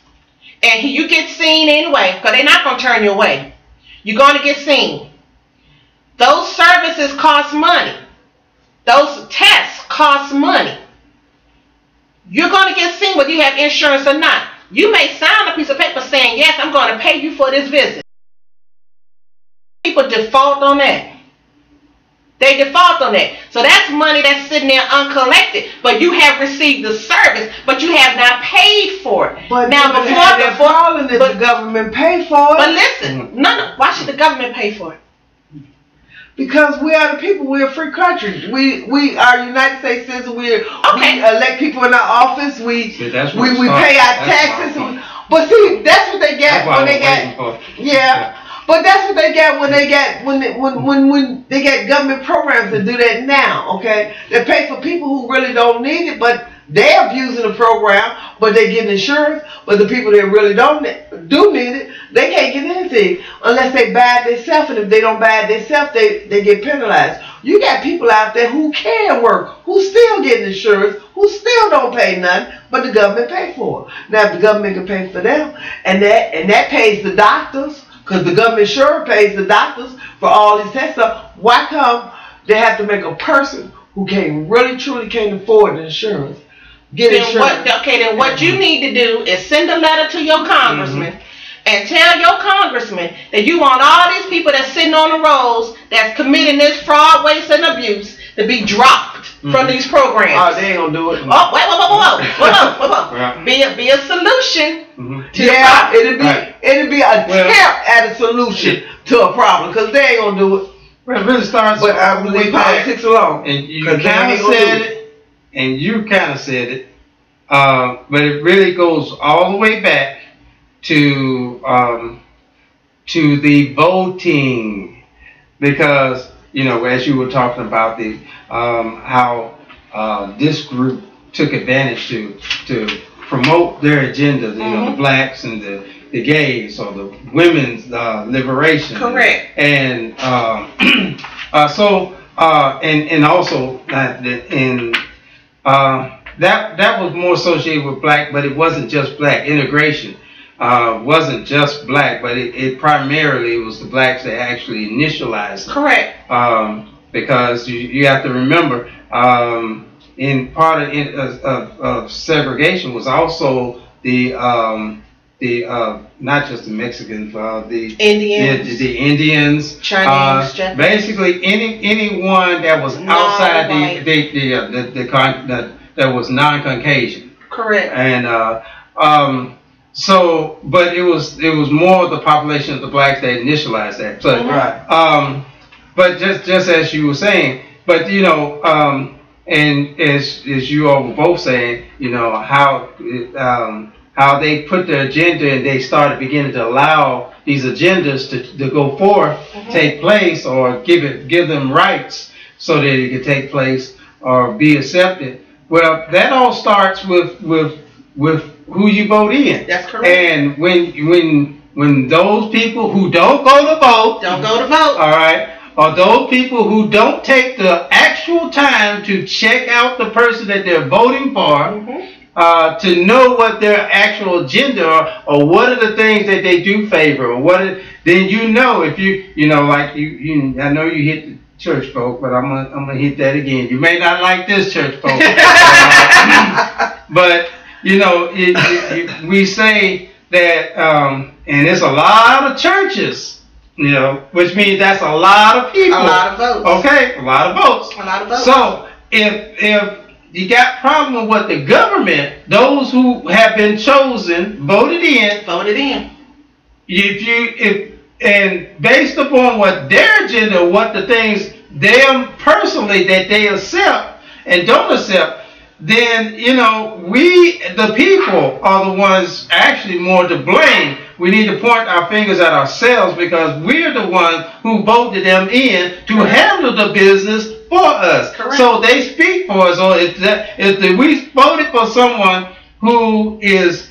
and you get seen anyway, because they're not going to turn you away. You're going to get seen. Those services cost money. Those tests cost money. You're going to get seen whether you have insurance or not. You may sign a piece of paper saying, yes, I'm going to pay you for this visit. People default on that. They default on that. So that's money that's sitting there uncollected. But you have received the service, but you have not paid for it. But now before the government pay for it. But listen, no. Why should the government pay for it? Because we are the people. We're a free country. We are United States citizens. We elect people in our office. We pay our taxes. But see, that's what they get when they get. Yeah. But that's what they get when they get when they get government programs that do that now, okay? They pay for people who really don't need it, but they're abusing the program, but they get insurance. But the people that really do need it, they can't get anything unless they buy it themselves. And if they don't buy it themselves, they get penalized. You got people out there who can work, who still get insurance, who still don't pay nothing, but the government pay for it. Now if the government can pay for them, and that pays the doctors. Because the government sure pays the doctors for all these tests. Why come they have to make a person who really truly can't afford the insurance get insurance? Then what you need to do is send a letter to your congressman and tell your congressman that you want all these people that's sitting on the rolls that's committing this fraud, waste, and abuse to be dropped from these programs. Oh, they ain't gonna do it. Oh, whoa. Be a solution to the problem. It'll be a attempt at a solution to a problem, because they ain't gonna do it. Well, it really starts. But I believe politics alone. And you kind of said it, and you kind of said it, but it really goes all the way back to the voting, because as you were talking about the how this group took advantage to promote their agendas. You know, the blacks and the gays or the women's liberation. Correct. And and also that was more associated with black, but it wasn't just black. Integration wasn't just black, but it primarily was the blacks that actually initialized it. Correct. Because you have to remember, in part of segregation was also the not just the Mexicans, the Indians, the Indians, Chinese, Japanese. Basically anyone that was outside that was non-Caucasian. Correct. And but it was more the population of the blacks that initialized that. So, right. But just as you were saying, but you know, and as you all were both saying, you know, how they put their agenda and they started beginning to allow these agendas to go forth, take place, or give them rights so that it could take place or be accepted. Well, that all starts with who you vote in. That's correct. And when those people who don't go to vote, all right, or those people who don't take the actual time to check out the person that they're voting for, to know what their actual agenda are, or what are the things that they do favor, or then you know if you know, like you I know you hit the church folk, but I'm gonna hit that again. You may not like this church folk, but you know we say that, and it's a lot of churches. You know, which means that's a lot of people. A lot of votes. Okay, a lot of votes. A lot of votes. So if you got problem with what the government, those who have been chosen, voted in. And based upon what their agenda, what the things them personally that they accept and don't accept, then you know we the people are the ones actually more to blame. We need to point our fingers at ourselves because we're the ones who voted them in to handle the business for us. Correct. So they speak for us. Or if we voted for someone who has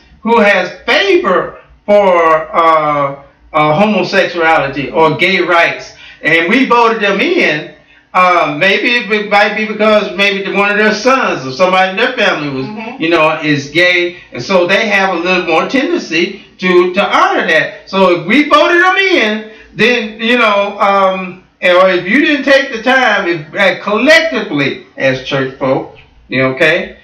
favor for homosexuality or gay rights, and we voted them in, maybe it might be because maybe one of their sons or somebody in their family was, you know, is gay, and so they have a little more tendency to honor that. So if we voted them in, then you know, or if you didn't take the time, collectively as church folk, you know, okay,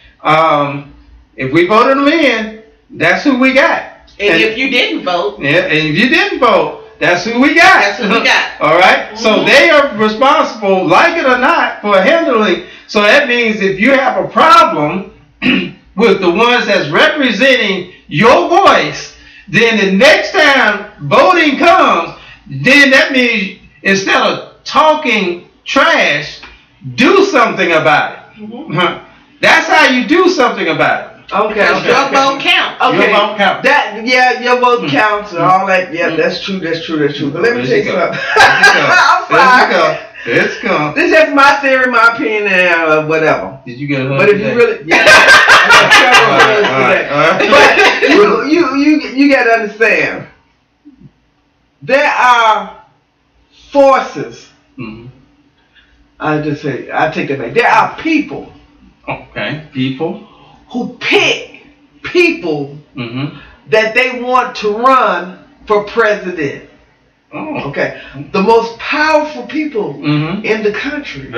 if we voted them in, that's who we got. And if you didn't vote, and if you didn't vote, that's who we got. That's who we got. All right. So they are responsible, like it or not, for handling. So that means if you have a problem with the ones that's representing your voice, then the next time voting comes, then that means instead of talking trash, do something about it. That's how you do something about it. Okay. Your vote counts. Okay. Your vote counts. Your vote counts and all that. Yeah, that's true. But let me tell you something. I'm sorry. Let's go. This is just my theory, my opinion, whatever. Did you get a hug? But if you really, But you got to understand, there are forces. I take it back. There are people. Okay, people who pick people that they want to run for president. Oh. Okay. The most powerful people in the country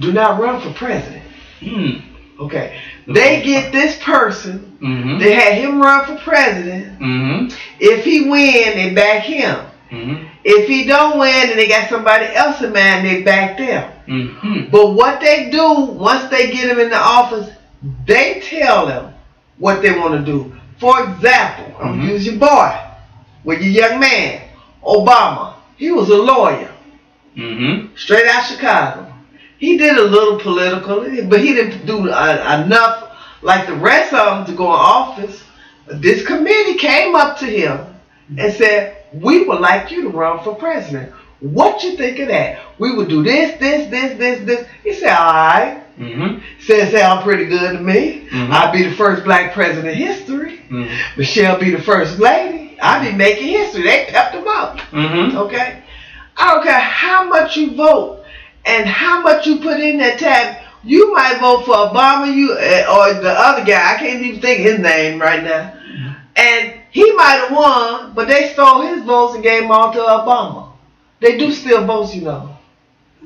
do not run for president. Okay. They get this person. They had him run for president. If he win, they back him. If he don't win, then they got somebody else in mind, they back them. But what they do, once they get him in the office, they tell them what they want to do. For example, I'm going to use your boy, with your young man, Obama. He was a lawyer. Straight out Chicago. He did a little political, but he didn't do enough like the rest of them to go in office. This committee came up to him and said, we would like you to run for president. What you think of that? We would do this. He said, all right. Say I'm pretty good to me. I'll be the first black president in history. Michelle be the first lady. I'll be making history. They pepped them up. Okay? I don't care how much you vote and how much you put in that tab. You might vote for Obama, or the other guy. I can't even think his name right now. And he might have won, but they stole his votes and gave them all to Obama. They do steal votes, you know.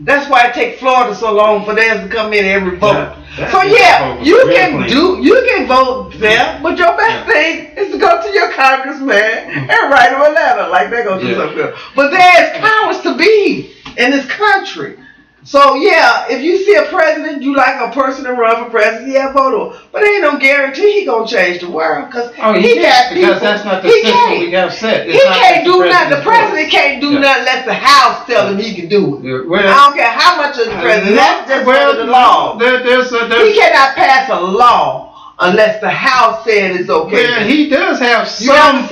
That's why it takes Florida so long for theirs to come in every vote. So yeah, you can vote there, but your best thing is to go to your congressman and write him a letter like they're gonna do something good. But there's powers to be in this country. So yeah, if you see a president, you like a person to run for president, yeah, vote him. But ain't no guarantee he gonna change the world because he got people. Because that's not the system we have set. He can't do nothing. The president can't do nothing unless the House tell him he can do it. I don't care how much of the president. That's just under the law. He cannot pass a law unless the House said it's okay. Well, he does have some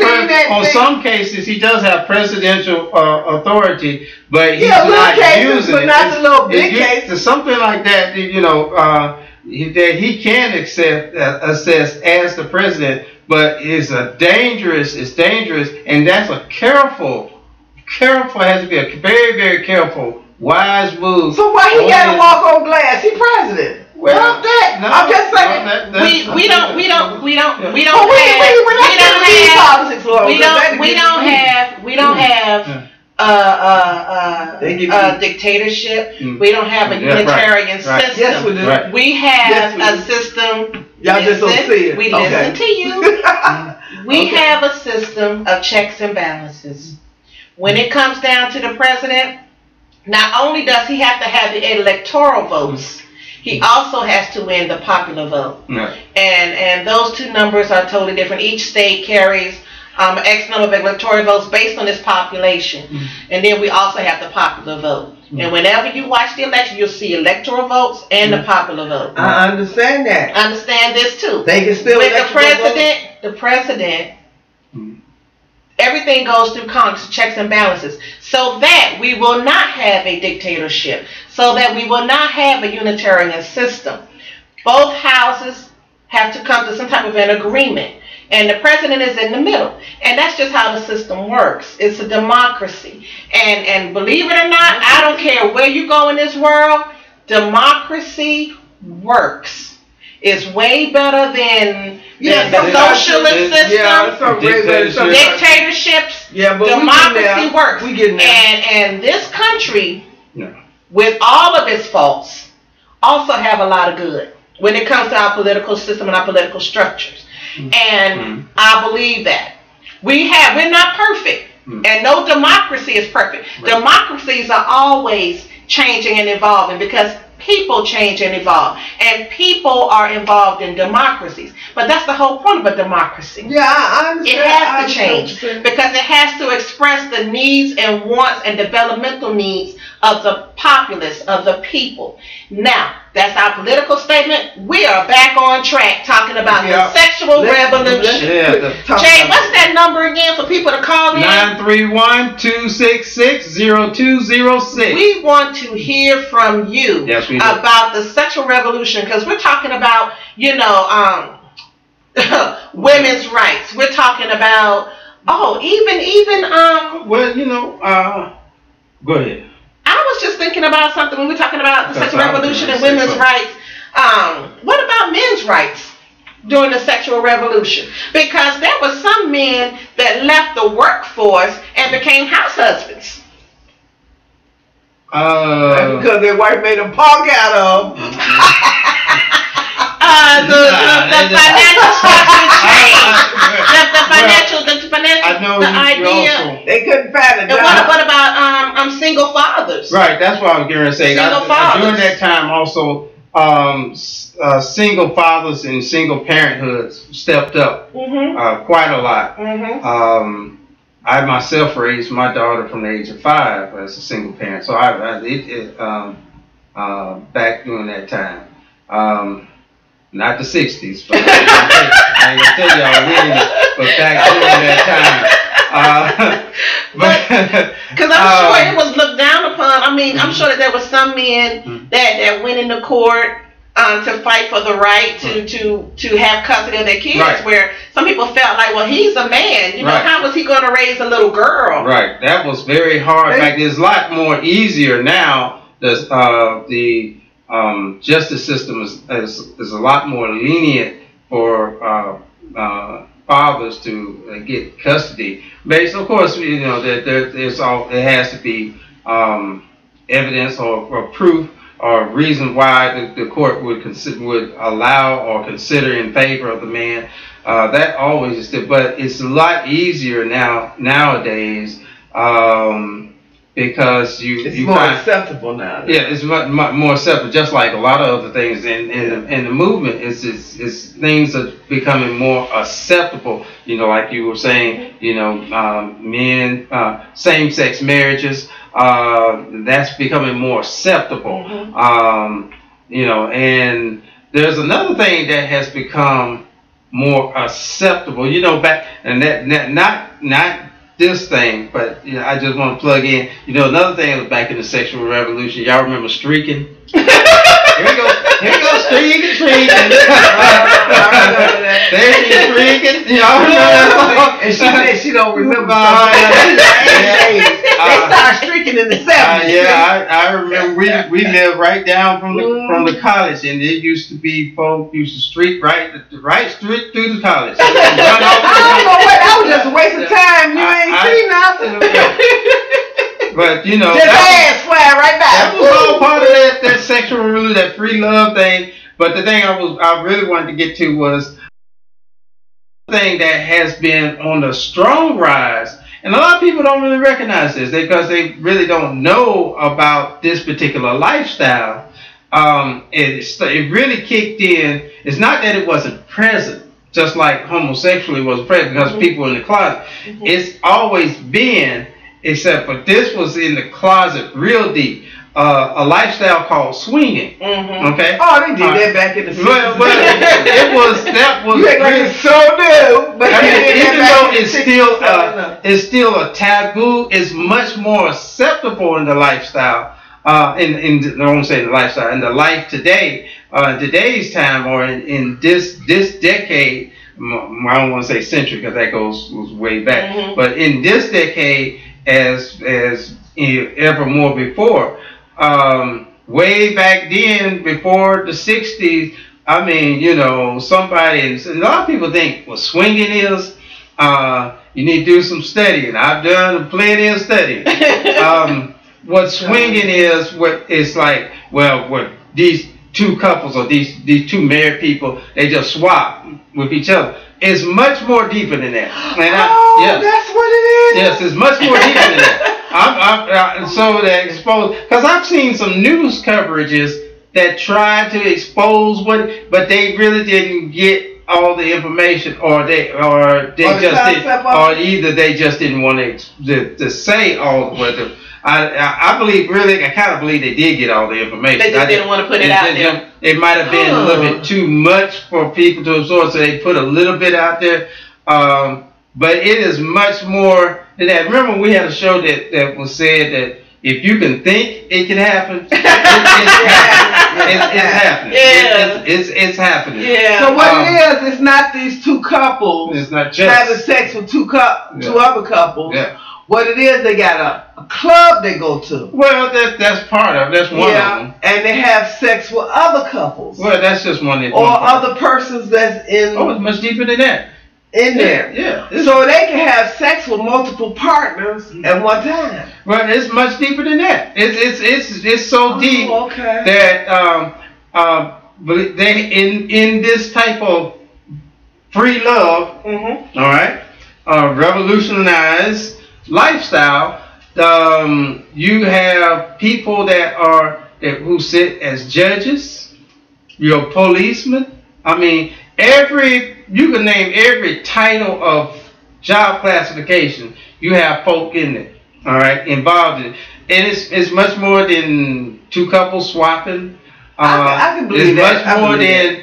cases he does have presidential authority, but he's not using it. Not the little big cases. Something like that, you know, that he can assess as the president, but it's dangerous, and that's a has to be a very, very careful, wise move. So why he gotta walk on glass? He president. Well, that. No, I'm just saying. We don't have dictatorship. We don't have a unitarian system. Yes, we do. We have a system. Y'all just don't see it. We listen to you. We have a system of checks and balances. When it comes down to the president, not only does he have to have the electoral votes, he also has to win the popular vote. And those two numbers are totally different. Each state carries X number of electoral votes based on its population. And then we also have the popular vote. And whenever you watch the election, you'll see electoral votes and the popular vote. I understand that. I understand this too. They can still with the president, everything goes through Congress, checks and balances, so that we will not have a dictatorship, so that we will not have a Unitarian system. Both houses have to come to some type of an agreement, and the president is in the middle. And that's just how the system works. It's a democracy. And believe it or not, I don't care where you go in this world, democracy works. It's way better than the socialist system, dictatorships. Democracy works. And this country, with all of its faults, also have a lot of good when it comes to our political system and our political structures. And I believe that. We're not perfect. And no democracy is perfect. Democracies are always changing and evolving because people change and evolve, and people are involved in democracies. But that's the whole point of a democracy. Yeah, I understand. It has to change because it has to express the needs and wants and developmental needs of the populace, of the people. Now, that's our political statement. We are back on track talking about the sexual revolution. Jay, what's that number again for people to call in? 931-266-0206. We want to hear from you about the sexual revolution, because we're talking about, women's rights. We're talking about, go ahead. I was just thinking about something when we're talking about the sexual revolution and women's rights. What about men's rights during the sexual revolution? Because there were some men that left the workforce and became house husbands. That's because their wife made a punk out of them. The financial structure changed. The idea. They couldn't find a job. And what about single fathers? Right, that's what I was going to say. During that time, also, single fathers and single parenthoods stepped up quite a lot. I myself raised my daughter from the age of 5 as a single parent, so back during that time. Not the 60s, but I ain't gonna tell y'all when, but back during that time. Because I'm sure it was looked down upon. I mean, I'm sure that there were some men that went into court to fight for the right to have custody of their kids. Right. Where some people felt like, well, he's a man. You know, Right. how was he going to raise a little girl? Right. That was very hard. Like, it's a lot more easier now. The justice system is a lot more lenient for fathers to get custody. Based, of course, you know that it has to be evidence or proof or reason why the court would allow or consider in favor of the man. That always is there, but it's a lot easier nowadays. Because it's more acceptable now. Yeah, it's much more acceptable. Just like a lot of other things in the movement, it's things are becoming more acceptable. You know, like you were saying, you know, men, same-sex marriages, that's becoming more acceptable. Mm-hmm. You know, and there's another thing that has become more acceptable. You know, back and that not this thing, but you know, I just want to plug in. You know, another thing was back in the sexual revolution. Y'all remember streaking? Here we go, streaking. There she's streaking. Y'all remember that? And she said she don't remember. They started streaking in the 70s. Yeah, I remember. We lived right down from the college, and it used to be folks used to streak right streak through the college. I don't know what. That was just a waste of time. You ain't seen nothing. But you know, just ass fly right back. That was all part of that sexual revolution, that free love thing. But the thing I really wanted to get to was the thing that has been on the strong rise, and a lot of people don't really recognize this because they really don't know about this particular lifestyle. It really kicked in. It's not that it wasn't present, just like homosexuality was present because people in the closet. It's always been, except for this was in the closet real deep. A lifestyle called swinging. Okay. Oh, they did that back in the 60s. But that was you act like it's so new, but I mean, even though it's 60s, still a taboo, it's much more acceptable in the lifestyle. I won't say the lifestyle, in the life today, today's time, or in this decade. I don't want to say century because that goes way back, but in this decade, as ever more before. Way back then, before the 60s, I mean, you know, somebody, and a lot of people think what swinging is, you need to do some studying. I've done plenty of studying. What swinging is, what it's like, well, what these two couples or these two married people, they just swap with each other. It's much more deeper than that. And that's what it is? Yes, it's much more deeper than that. So that expose, because I've seen some news coverages that tried to expose but they really didn't get all the information, or either they just didn't want to say all what the. I kind of believe they did get all the information. They just didn't want to put it out there. It might have been a little bit too much for people to absorb, so they put a little bit out there. But it is much more than that. Remember, we had a show that was said that if you can think it can happen, it's happening. It's happening. Yeah. So what it is, it's not these two couples it's not just having sex with two other couples. Yeah. What it is, they got a club they go to. Well, that's part of it. That's one of them. And they have sex with other couples. Well, that's just one. Or other persons that's in. Oh, it's much deeper than that. In there. Yeah. So they can have sex with multiple partners at one time. Well, it's much deeper than that. It's so deep that but they in this type of free love, all right, revolutionized lifestyle. You have people who sit as judges, your policemen. I mean, you can name every title of job classification. You have folk in it, all right, involved in it. And it's much more than two couples swapping. I can believe that. It's much more than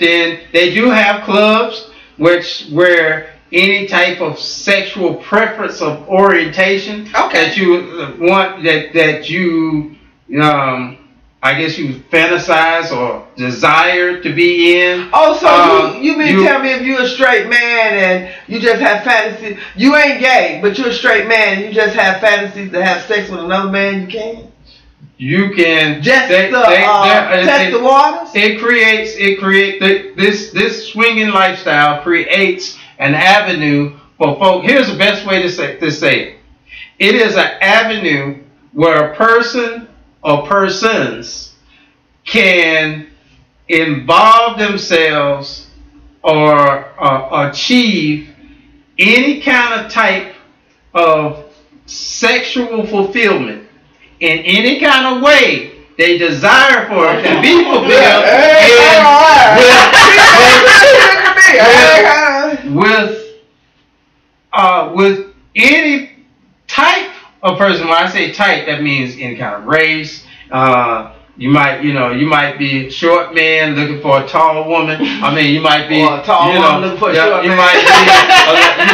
they do have clubs where any type of sexual preference of orientation that you want, that you I guess you fantasize or desire to be in. Oh, so you mean tell me if you're a straight man and you just have fantasies, you ain't gay, but you're a straight man and you just have fantasies to have sex with another man, you can? You can just test the waters? It creates this swinging lifestyle creates an avenue for folk. Here's the best way to say it. It is an avenue where a person or persons can involve themselves or achieve any kind of type of sexual fulfillment in any kind of way they desire for it to be fulfilled with any type of person. When I say type, that means any kind of race. You might be a short man looking for a tall woman. I mean, you might be a tall woman looking for a short man. You might be,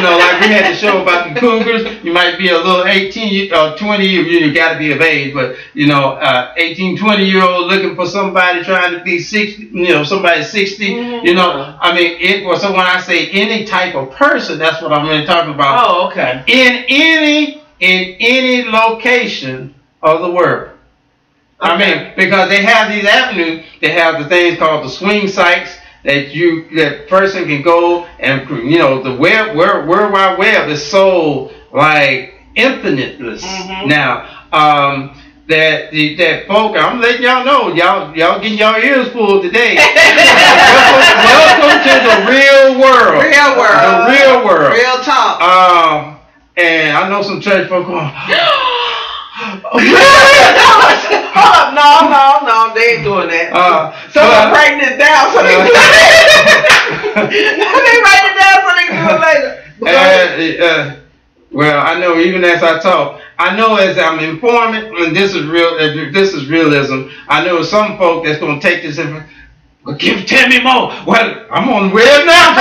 like we had the show about the Cougars. You might be a little 18 or 20. You got to be of age, but 18, 20-year-old looking for somebody trying to be 60. Somebody 60. Mm-hmm. I mean, so when I say any type of person, that's what I'm really talking about. Oh, okay. In any location of the world. Okay. I mean, because they have these avenues, they have the things called the swing sites that person can go and the World Wide Web is so like infiniteless now. That folk, I'm letting y'all know, y'all getting your ears full today. Welcome to the real world. Real world. The real world. Real talk. And I know some church folk going, hold up, no, they ain't doing that. I'm writing it down so they can do it. They write it down so they can do it later. Well, I know even as I talk, I know as I'm informing, and this is realism. I know some folk that's gonna take this and tell me more. Well, I'm on the web now.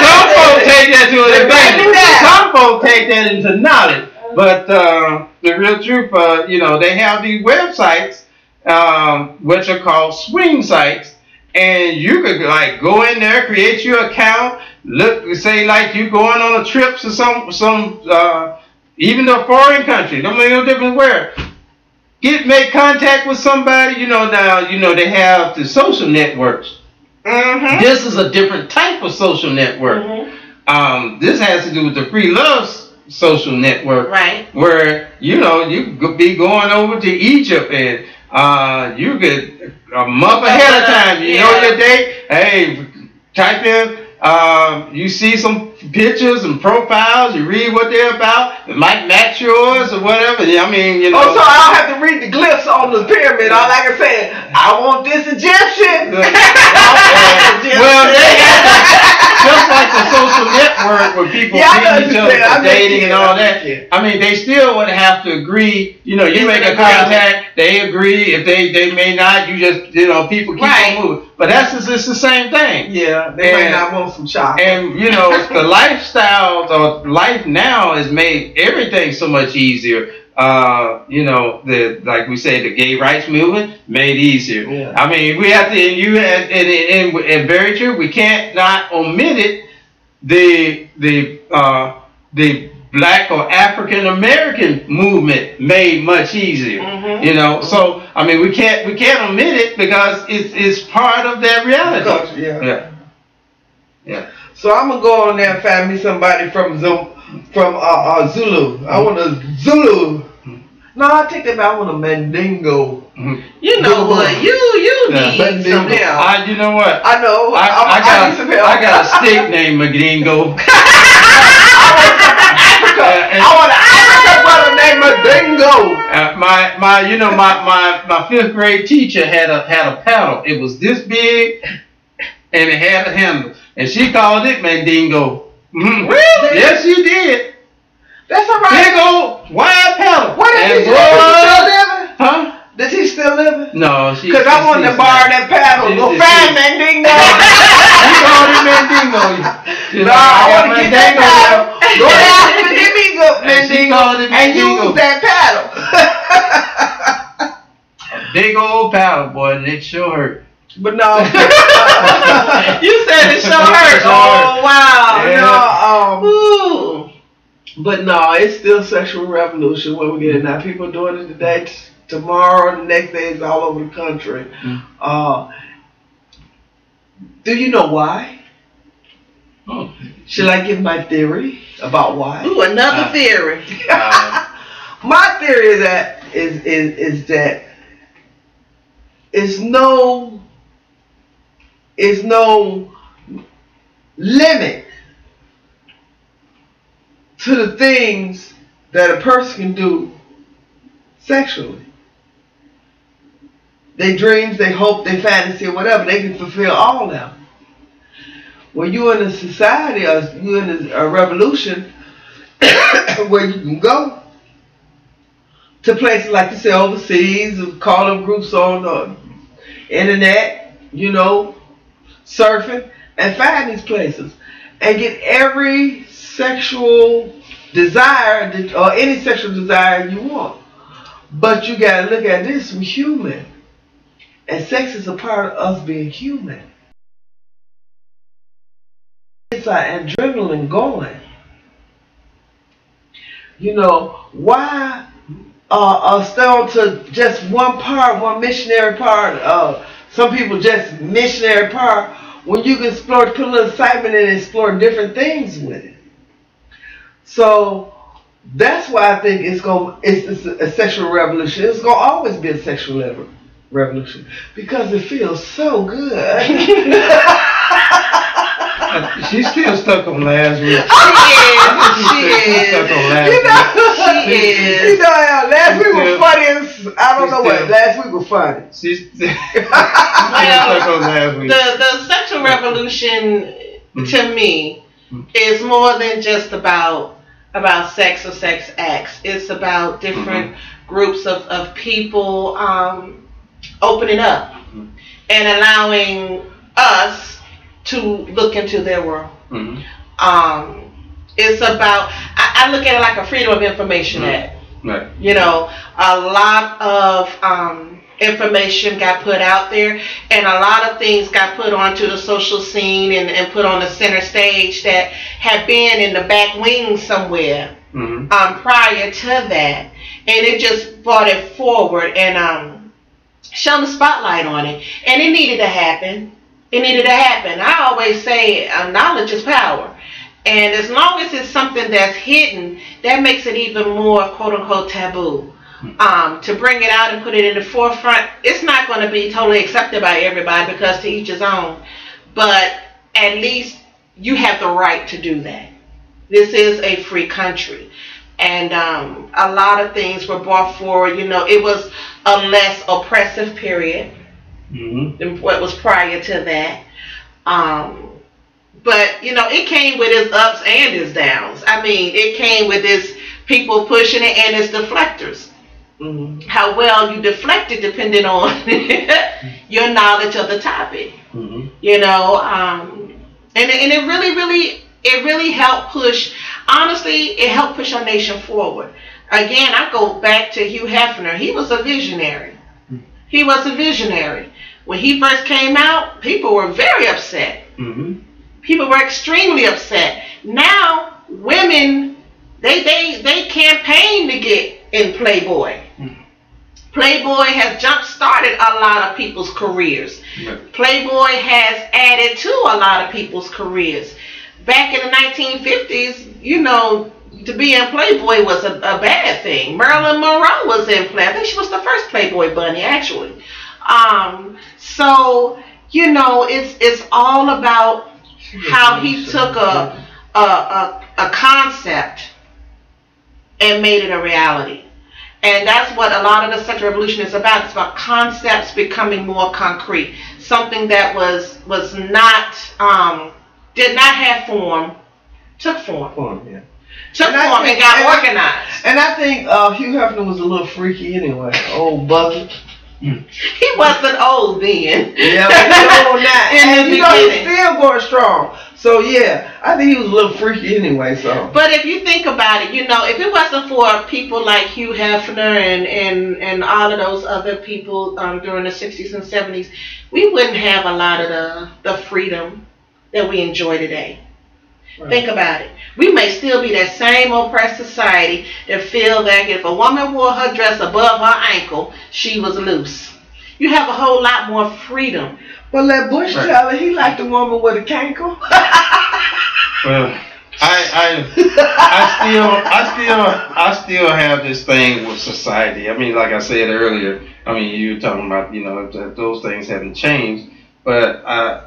Some folk take that to an advantage. Some folk take that into knowledge. But the real truth, they have these websites, which are called swing sites, and you could like go in there, create your account, say like you going on a trip to some even a foreign country, no different where. Make contact with somebody, now they have the social networks. Mm-hmm. This is a different type of social network. Mm-hmm. This has to do with the free love social network, right? Where you could be going over to Egypt and you could a month ahead of time. You know your date. Hey, type in. You see some pictures and profiles. You read what they're about. It might match yours or whatever. I mean, Oh, so I don't have to read the glyphs on the pyramid. All I can say, I want this Egyptian. Well, they just like the social network where people meet each other for dating and all that. I mean, they still would have to agree. You make a contact, they agree. If they may not, you just people keep on moving. But it's the same thing. Yeah, they might not want some chocolate. And the lifestyles or life now has made everything so much easier. Like we say, the gay rights movement made easier. Yeah. I mean, we have to, and very true, we can't not omit it. The Black or African American movement made much easier. Mm-hmm. So I mean, we can't omit it because it's part of that reality. Culture, Yeah. So I'm gonna go on there and find me somebody from Zulu. I want a Zulu. No, I take that back. I want a Mandingo. You know what? You need some help. You know what? I know. I need some help. I got a stick named Mandingo. I want an African brother named Mandingo. My 5th grade teacher had a paddle. It was this big, and it had a handle, and she called it Mandingo. Really? Yes, she did. That's all right. Big old wide paddle. What is he still living? Huh? Does he still living? No, she. Because I wanted to borrow that paddle. Go find Mandingo. You called him Mandingo. No, I want to get that paddle. Go down and give me good Mandingo and use that paddle. big old paddle, boy, and it sure hurt. But no. You said it sure hurt. Oh wow. Yeah. No. Ooh. But no, it's still sexual revolution when we get it now. People are doing it today, tomorrow, the next day is all over the country. Do you know why? Oh. Should I give my theory about why? Ooh, another theory. My theory is that is that is no limit to the things that a person can do sexually. Their dreams, their hope, their fantasy, or whatever, they can fulfill all of them. When you're in a society or you're in a revolution where you can go to places like you say overseas, call up groups on the internet, you know, surfing, and find these places and get every sexual desire or any sexual desire you want. But you gotta look at this, we're human. And sex is a part of us being human. It's like adrenaline going. You know, why stay on to just one part, one missionary part? Some people just missionary part, when you can explore, put a little excitement in and explore different things with it. So that's why I think it's a sexual revolution. It's gonna always be a sexual revolution because it feels so good. She's still stuck on last week. She is. Stuck on last She is. You know, last week was funny. I don't know what. Last week was funny. She's stuck on last week. The sexual revolution, to me, is more than just about sex or sex acts. It's about different groups of people opening up and allowing us to look into their world. It's about, I look at it like a Freedom of Information Act. Right. You know, a lot of information got put out there, and a lot of things got put onto the social scene and put on the center stage that had been in the back wings somewhere prior to that. And it just brought it forward and shone the spotlight on it. And it needed to happen. It needed to happen. I always say knowledge is power. And as long as it's something that's hidden, that makes it even more quote-unquote taboo. To bring it out and put it in the forefront, it's not going to be totally accepted by everybody because to each his own. But at least you have the right to do that. This is a free country. And a lot of things were brought forward. You know, it was a less oppressive period than what was prior to that. But, you know, it came with its ups and its downs. I mean, it came with its people pushing it and its deflectors. How well you deflected depending on your knowledge of the topic. You know, and it really helped push, honestly, it helped push our nation forward. Again, I go back to Hugh Hefner. He was a visionary. He was a visionary. When he first came out, people were very upset. People were extremely upset. Now, women, they campaign to get in Playboy. Playboy has jump-started a lot of people's careers. Playboy has added to a lot of people's careers. Back in the 1950s, you know, to be in Playboy was a bad thing. Marilyn Monroe was in Playboy. I think she was the first Playboy bunny, actually. So, you know, it's all about how he took a concept and made it a reality. And that's what a lot of the sexual revolution is about. It's about concepts becoming more concrete. Something that was not, did not have form, took form. Took form and got organized. And I think Hugh Hefner was a little freaky anyway. Old buzzard. He wasn't old then. Yeah, but he's old now. And you know, he's still going strong. So yeah, I think he was a little freaky anyway. So. But if you think about it, you know, if it wasn't for people like Hugh Hefner and all of those other people during the 60s and 70s, we wouldn't have a lot of the freedom that we enjoy today. Right. Think about it. We may still be that same oppressed society that feel that if a woman wore her dress above her ankle, she was loose. You have a whole lot more freedom. Well, let Bush tell her he liked a woman with a cankle. Well, I still have this thing with society. I mean, like I said earlier, I mean, you were talking about, you know, that those things haven't changed, but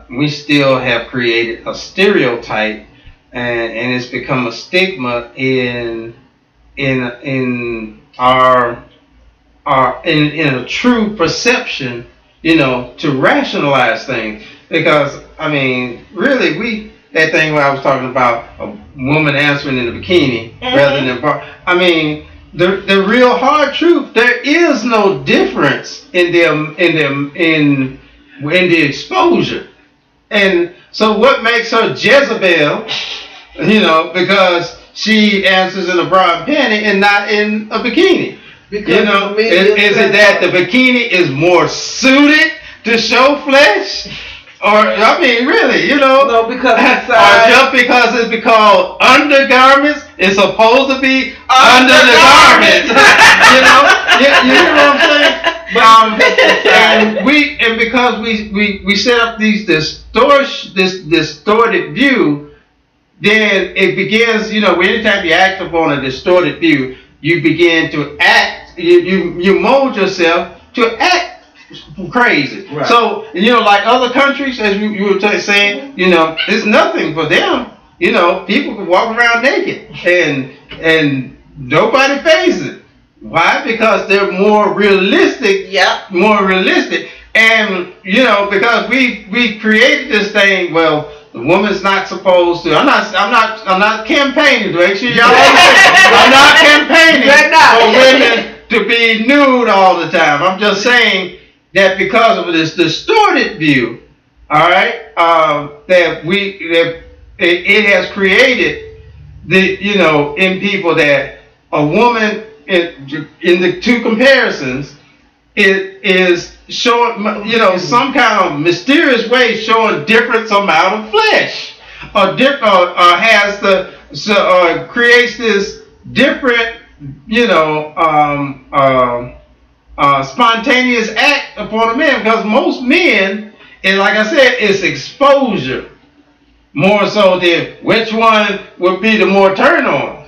we still have created a stereotype, and it's become a stigma in our in a true perception, you know, to rationalize things. Because I mean, really, that thing where I was talking about a woman answering in a bikini rather than I mean, the real hard truth, there is no difference in the exposure. And so what makes her Jezebel, you know, because she answers in a bra and panty and not in a bikini? Because, you know, is it that the bikini is more suited to show flesh? Or, I mean, really, you know. No, because or just because it's called undergarments, it's supposed to be under the garments. You know? You know what I'm saying? And because we set up this distorted view, then it begins, you know, anytime you act upon a distorted view, you begin to act, you mold yourself to act crazy. Right. So, you know, like other countries, as you were saying, you know, it's nothing for them. You know, people can walk around naked and nobody phases it. Why? Because they're more realistic. Yep. More realistic. And, you know, because we created this thing, well, the woman's not supposed to. I'm not campaigning to make sure y'all understand. I'm not campaigning for women to be nude all the time. I'm just saying that because of this distorted view, all right, that it has created in people that a woman in the two comparisons is showing, you know, some kind of mysterious way showing different amount of flesh, or creates this different, you know, spontaneous act upon a man. Because most men, and like I said, it's exposure more so than which one would be the more turn on,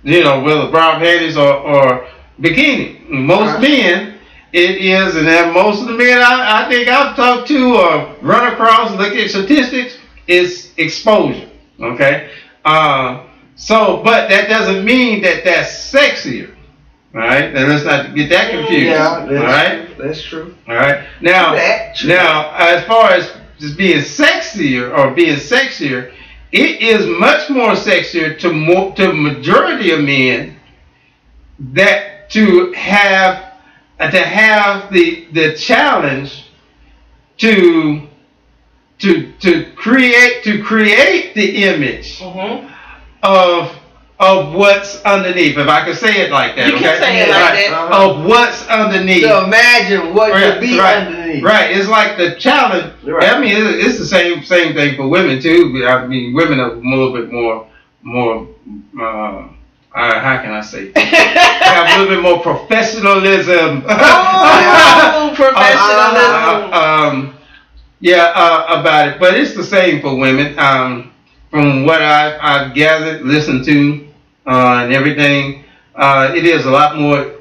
you know, whether bra panties or bikini. Most men, it is, and then most of the men I think I've talked to or run across, look at statistics, is exposure. Okay, so but that doesn't mean that that's sexier. All right, and let's not get that confused. Yeah, all right, that's true. All right, now as far as just being sexier, it is much more sexier to majority of men that to have the challenge to create the image of what's underneath. If I could say it like that, you can say it like that. Of what's underneath. So imagine what could be underneath. Right. It's like the challenge. Right. I mean, it's the same thing for women too. I mean, women are a little bit more. How can I say? Have a little bit more professionalism. Professionalism. About it, but it's the same for women. From what I've gathered, listened to, and everything, it is a lot more.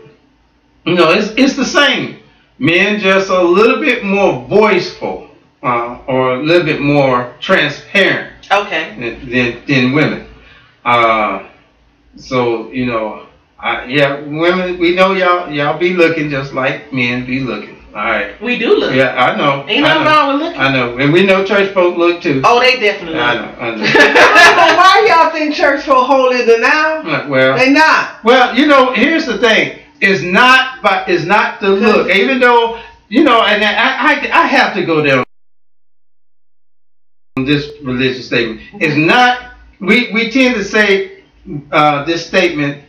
You know, it's the same. Men just a little bit more voiceful, or a little bit more transparent. Okay. Than women. So, you know, women, we know y'all be looking just like men be looking. All right. We do look. Yeah, I know. Ain't nothing wrong with looking. I know. And we know church folk look too. Oh, they definitely look. I know. Why y'all think church folk holier than now? Well, they not. Well, you know, here's the thing. It's not the look. Even though, you know, and I have to go down this religious statement. It's not. We tend to say this statement,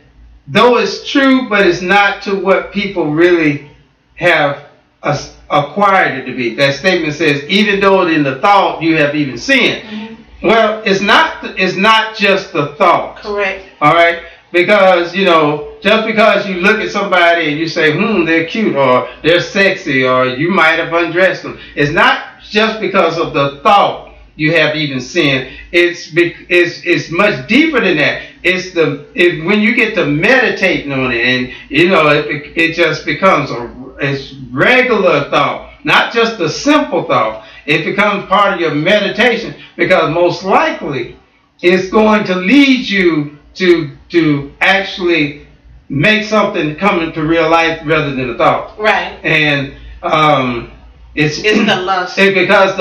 though it's true, but it's not to what people really have acquired it to be. That statement says, even though in the thought you have even sinned. Mm-hmm. Well, it's not just the thought. Correct. All right, because just because you look at somebody and you say, they're cute or they're sexy or you might have undressed them, it's not just because of the thought you have even sinned. It's much deeper than that. It's when you get to meditating on it, and it just becomes it's regular thought, not just a simple thought. It becomes part of your meditation, because most likely it's going to lead you to actually make something come into real life rather than a thought. Right. And it's the lust. Because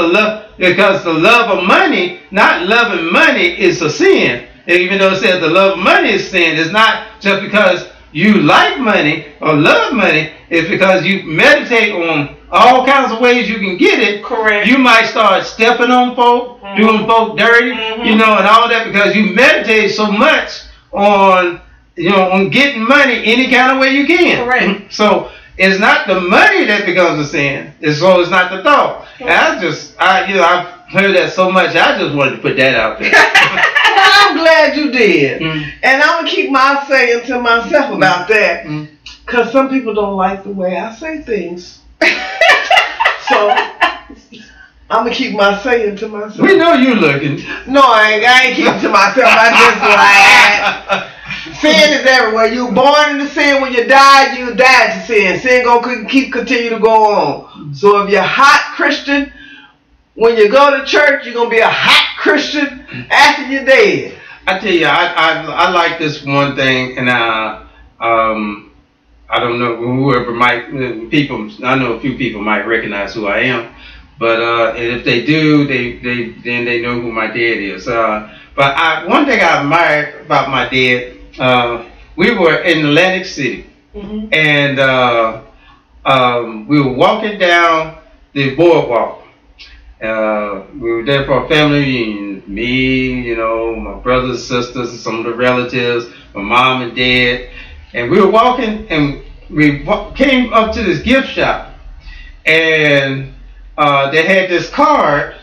the love of money, not loving money, is a sin. Even though it says the love of money is sin, it's not just because you like money or love money. It's because you meditate on all kinds of ways you can get it. Correct. You might start stepping on folk, doing folk dirty, and all that, because you meditate so much on getting money any kind of way you can. Correct. So it's not the money that becomes a sin. It's not the thought. And I've heard that so much. I just wanted to put that out there. I'm glad you did. And I'm gonna keep my saying to myself about that, because some people don't like the way I say things. So I'm gonna keep my saying to myself. We know you looking. No, I ain't keeping to myself. I just like sin is everywhere. You born into sin. When you die, you die to sin. Sin gonna continue to go on. So if you're a hot Christian, when you go to church, you're gonna be a hot Christian after you're dead. I tell you, I like this one thing, and I don't know whoever I know a few people might recognize who I am, but and if they do, then they know who my dad is. But one thing I admire about my dad, we were in Atlantic City, and we were walking down the boardwalk. We were there for a family reunion. Me, my brothers and sisters, and some of the relatives, my mom and dad. And we were walking, and we came up to this gift shop. And they had this card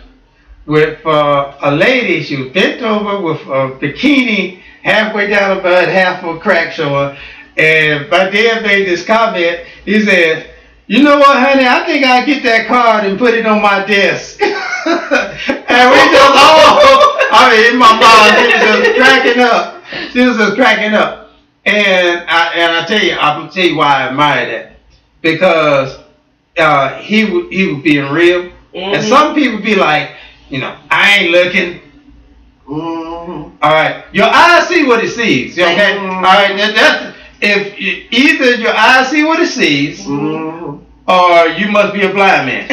with a lady. She was bent over with a bikini halfway down her butt, half of a crack showing. And my dad made this comment. He said, "You know what, honey? I think I'll get that card and put it on my desk." And we just, my mom, she was just cracking up. She was just cracking up. And I'll tell you why I admire that. Because he would be real. And some people be like, I ain't looking. All right, your eyes see what it sees. Okay, all right. That's if either your eyes see what it sees, or you must be a blind man.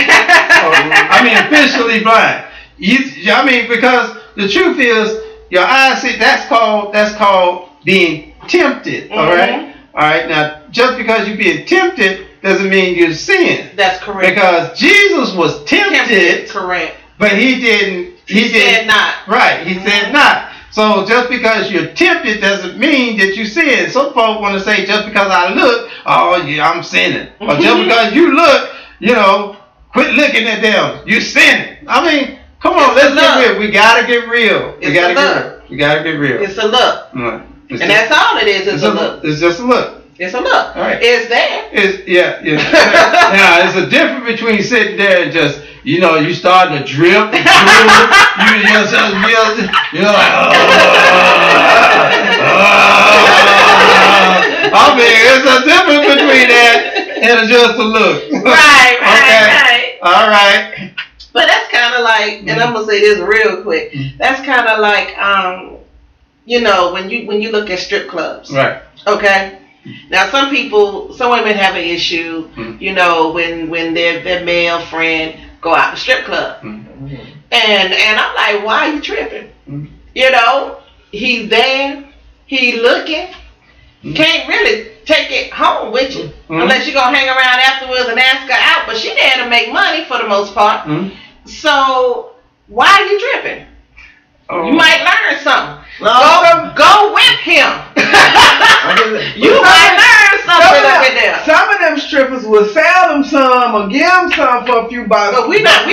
Officially blind. Because the truth is, your eyes see. That's called being tempted. All right. Now, just because you're being tempted doesn't mean you're sin. That's correct. Because Jesus was tempted. Correct. But he didn't. He said not. Right. He said not. So just because you're tempted doesn't mean that you sin. Some folks want to say, just because I look, I'm sinning. Or just because you look, quit looking at them. You sinning. Come on, let's get real. We gotta get real. We gotta get real. It's a look. Right. And that's all it is. It's a look. It's just a look. It's a look. All right. It's there. Yeah. Now, there's a difference between sitting there and just, you starting to drip, and you're like, it's a difference between that and just a look. Right. All right. But that's kind of like, and I'm gonna say this real quick. That's kind of like, when you look at strip clubs. Right. Okay. Now, some women have an issue, when their male friend go out to strip club, and I'm like, why are you tripping? He's there, he looking, can't really take it home with you unless you're gonna hang around afterwards and ask her out. But she there to make money for the most part. So Why are you tripping? Oh. You might learn something. No, Go with him. You might learn something up in there. Some of them strippers will sell them some or give them some for a few bucks. But we're not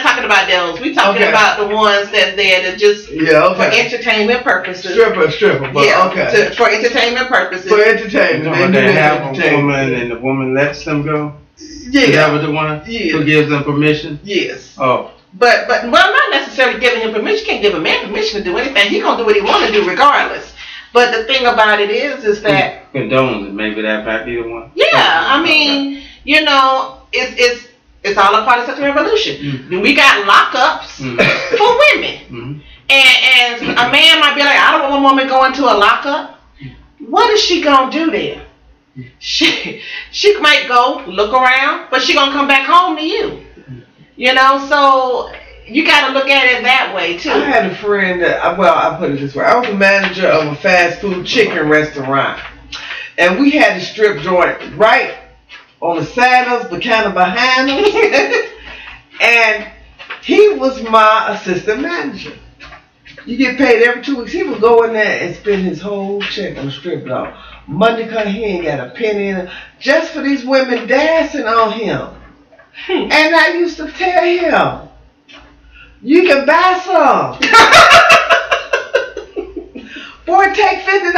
talking about those. We're talking about the ones that's there to just for entertainment purposes. Stripper. But for entertainment purposes. For entertainment. They have a woman and the woman lets them go. Yeah. Is that what the one who gives them permission? Yes. Oh. But I'm not necessarily giving him permission. You can't give a man permission to do anything. He's gonna do what he want to do regardless. But the thing about it is that condones it. Maybe that might be the one. Yeah, I mean, you know, it's all a part of such a revolution. Mm-hmm. We got lockups for women, and a man might be like, I don't want a woman going to a lockup. What is she gonna do there? She might go look around, but she gonna come back home to you. You know, so you got to look at it that way too. I had a friend that, I put it this way. I was a manager of a fast food chicken restaurant, and we had a strip joint right on the side of us, but kind of behind us. And he was my assistant manager. You get paid every 2 weeks. He would go in there and spend his whole check on strip club. Monday come, he ain't got a penny in it, just for these women dancing on him. And I used to tell him, you can buy some. Boy, take $50.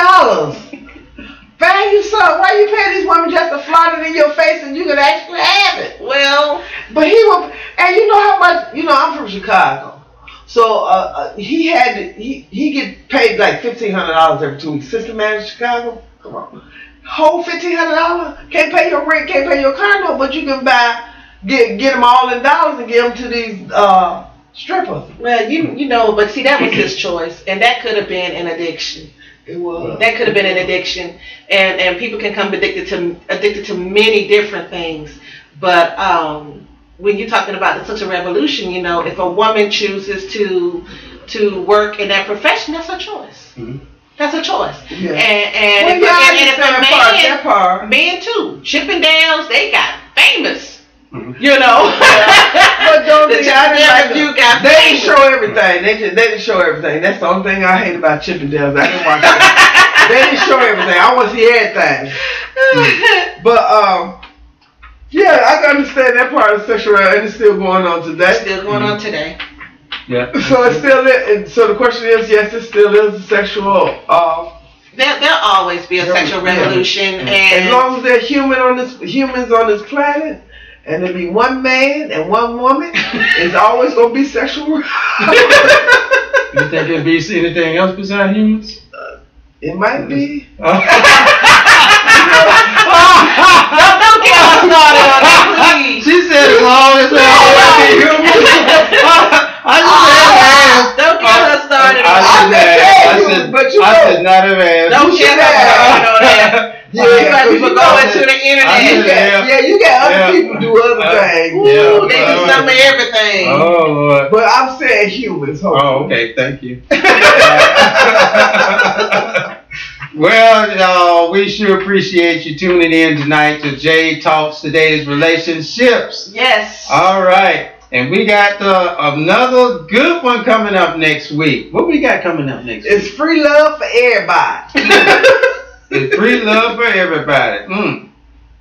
Buy you some. Why you pay these women just to flaunt it in your face and you can actually have it? Well, but he would, and you know how much, you know, I'm from Chicago. So he get paid like $1,500 every 2 weeks. Assistant manager of Chicago, come on. Whole $1,500? Can't pay your rent, can't pay your car note, but you can buy, get them all in dollars and give them to these strippers. Well, you know, but see, that was his choice, and that could have been an addiction. It was. That could have been an addiction, and people can come addicted to many different things. But when you're talking about such a revolution, you know, if a woman chooses to work in that profession, that's her choice. Mm-hmm. That's a choice. Yeah. And if a man, men too, Chippendales, they got famous. Mm-hmm. You know, but don't they didn't show everything. They didn't show everything. That's the only thing I hate about Chippendales. I didn't watch it. They didn't show everything. I want to see everything. But yeah, I can understand that part of sexuality, and it's still going on today. Still going on today. Yeah. So it's still is. So the question is, yes, it still is a sexual. There'll always be a sexual revolution, and as long as there's humans on this planet. And there be one man and one woman, it's always going to be sexual. You think there'll be anything else besides humans? It might be. Don't get us started on that, please. She said as long as there always be humans. Don't get us started on that. I said not have asked. Don't get us started on that. Yeah, people going to the internet. You got other people do other things. Ooh, they do some of everything. Oh, Lord. But I'm saying humans. Hopefully. Oh, okay. Thank you. Well, y'all, we sure appreciate you tuning in tonight to Jay Talks Today's Relationships. Yes. All right. And we got another good one coming up next week. What we got coming up next week? It's free love for everybody. It's free love for everybody.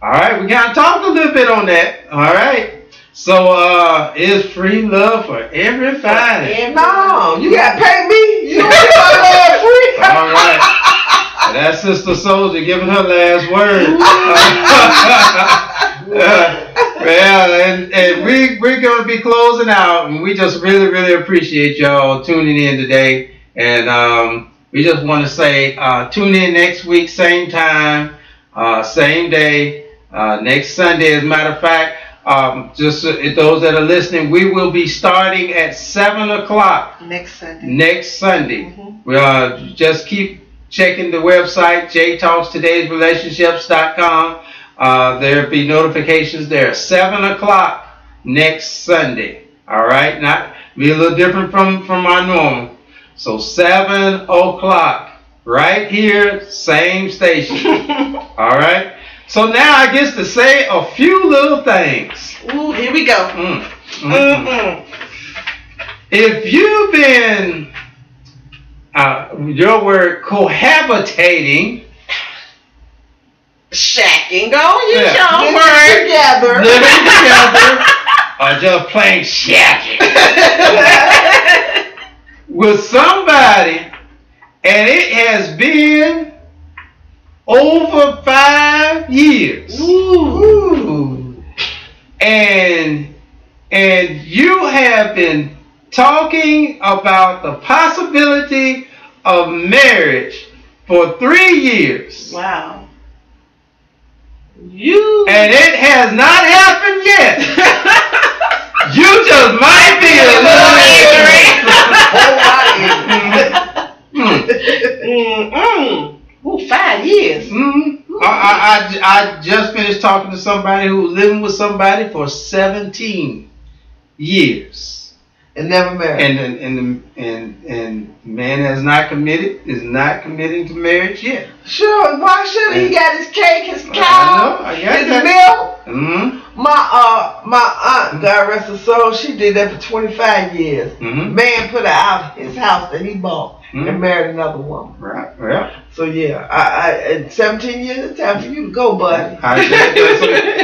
All right, we kind of talked a little bit on that. All right. So, it's free love for everybody. No, you got to pay me. You don't get my love free. All right. That's Sister Soldier giving her last word. Well, and we're going to be closing out, and we just really, really appreciate y'all tuning in today. And we just want to say tune in next week, same time, same day, next Sunday. As a matter of fact, just those that are listening, we will be starting at 7 o'clock next Sunday. Mm-hmm. We just keep checking the website, jtalkstodaysrelationships.com. There'll be notifications there. 7 o'clock next Sunday. All right, not be a little different from our normal. So 7 o'clock right here, same station. All right. So now I get to say a few little things. Ooh, here we go. if you've been, your word, cohabitating, shacking, go use Yeah. your own Living word. together. living together, or just plain shacking with somebody, and it has been over 5 years. Ooh. And you have been talking about the possibility of marriage for 3 years. Wow. You. And it has not happened yet. You just might be a little Ooh, 5 years. I just finished talking to somebody who was living with somebody for 17 years. And never married. And man is not committing to marriage yet. Sure, why should he? He got his cake, his cow, I got his that. milk. Mm-hmm. My aunt, God rest her soul, she did that for 25 years. Mm-hmm. Man put her out his house that he bought Mhm. and married another woman. Right. Well, So yeah, I in 17 years, it's time for you to go, buddy.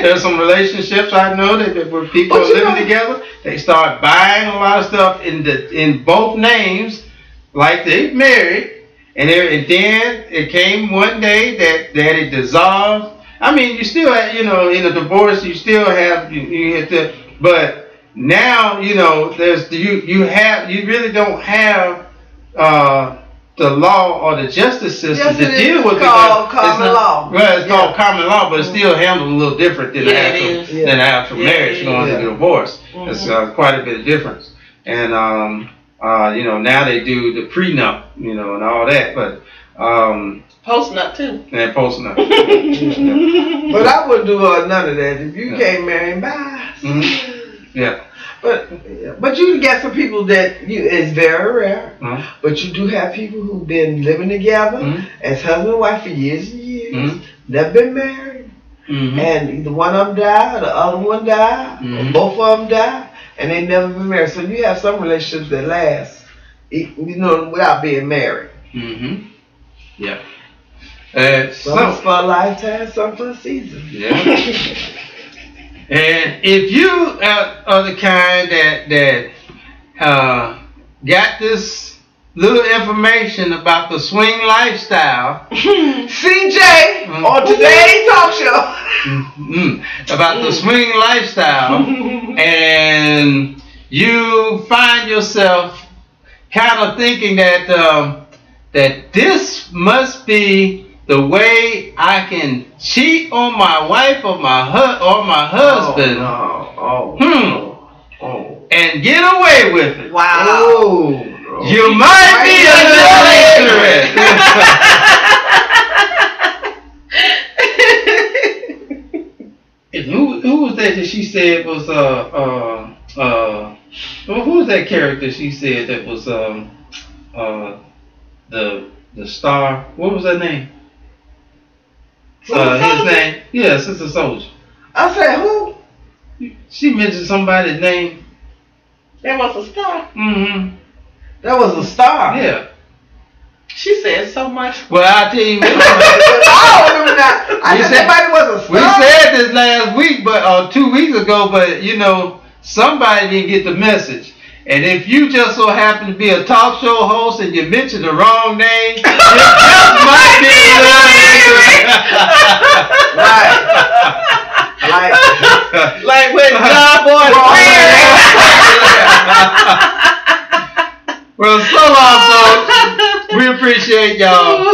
there's some relationships I know that where people But are you living know- together, they start buying a lot of stuff in both names, like they married, and then it came one day that it dissolved. I mean, you still have, in a divorce, you still have you have to, but now there's you really don't have the law or the justice system Yes, to it deal is. with It's called because common law. Well, it's Yeah. called common law, but it's still handled a little different than Yeah, the it actual is. Yeah. than the actual Yeah, marriage it going is. to divorce. Mhm. It's quite a bit of difference. And now they do the prenup, and all that, but Posting up too. and postnup. But I wouldn't do none of that. If you can't marry him, bye. Mhm. Yeah. But you get some people that it's very rare. Mhm. But you do have people who've been living together Mhm. as husband and wife for years and years. Mhm. Never been married. Mhm. And either one of them died, or the other one died, or Mhm. both of them died, and they never been married. So you have some relationships that last, without being married. Mhm. Yeah. Some for a lifetime, some for a season. Yeah. And if you are the kind that got this little information about the swing lifestyle, CJ Mhm. on today's talk show. about the swing lifestyle, and you find yourself kind of thinking that this must be the way I can cheat on my wife or my husband, and get away with it. Wow. Oh. You might be a little ignorant. And who was that she said was who was that character she said that was the star? What was her name? His name? Yeah, Sister Soldier. I said who? She mentioned somebody's name. That was a star. Mm-hmm. That was a star. Yeah. She said so much. Well, I'll tell you. I don't remember that. I We said said- somebody was a star. We said this last week, or 2 weeks ago, but somebody didn't get the message. And if you just so happen to be a talk show host and you mention the wrong name, you just might be a little ignorant. Right. Like when John Boy Well, so long, folks. We appreciate y'all.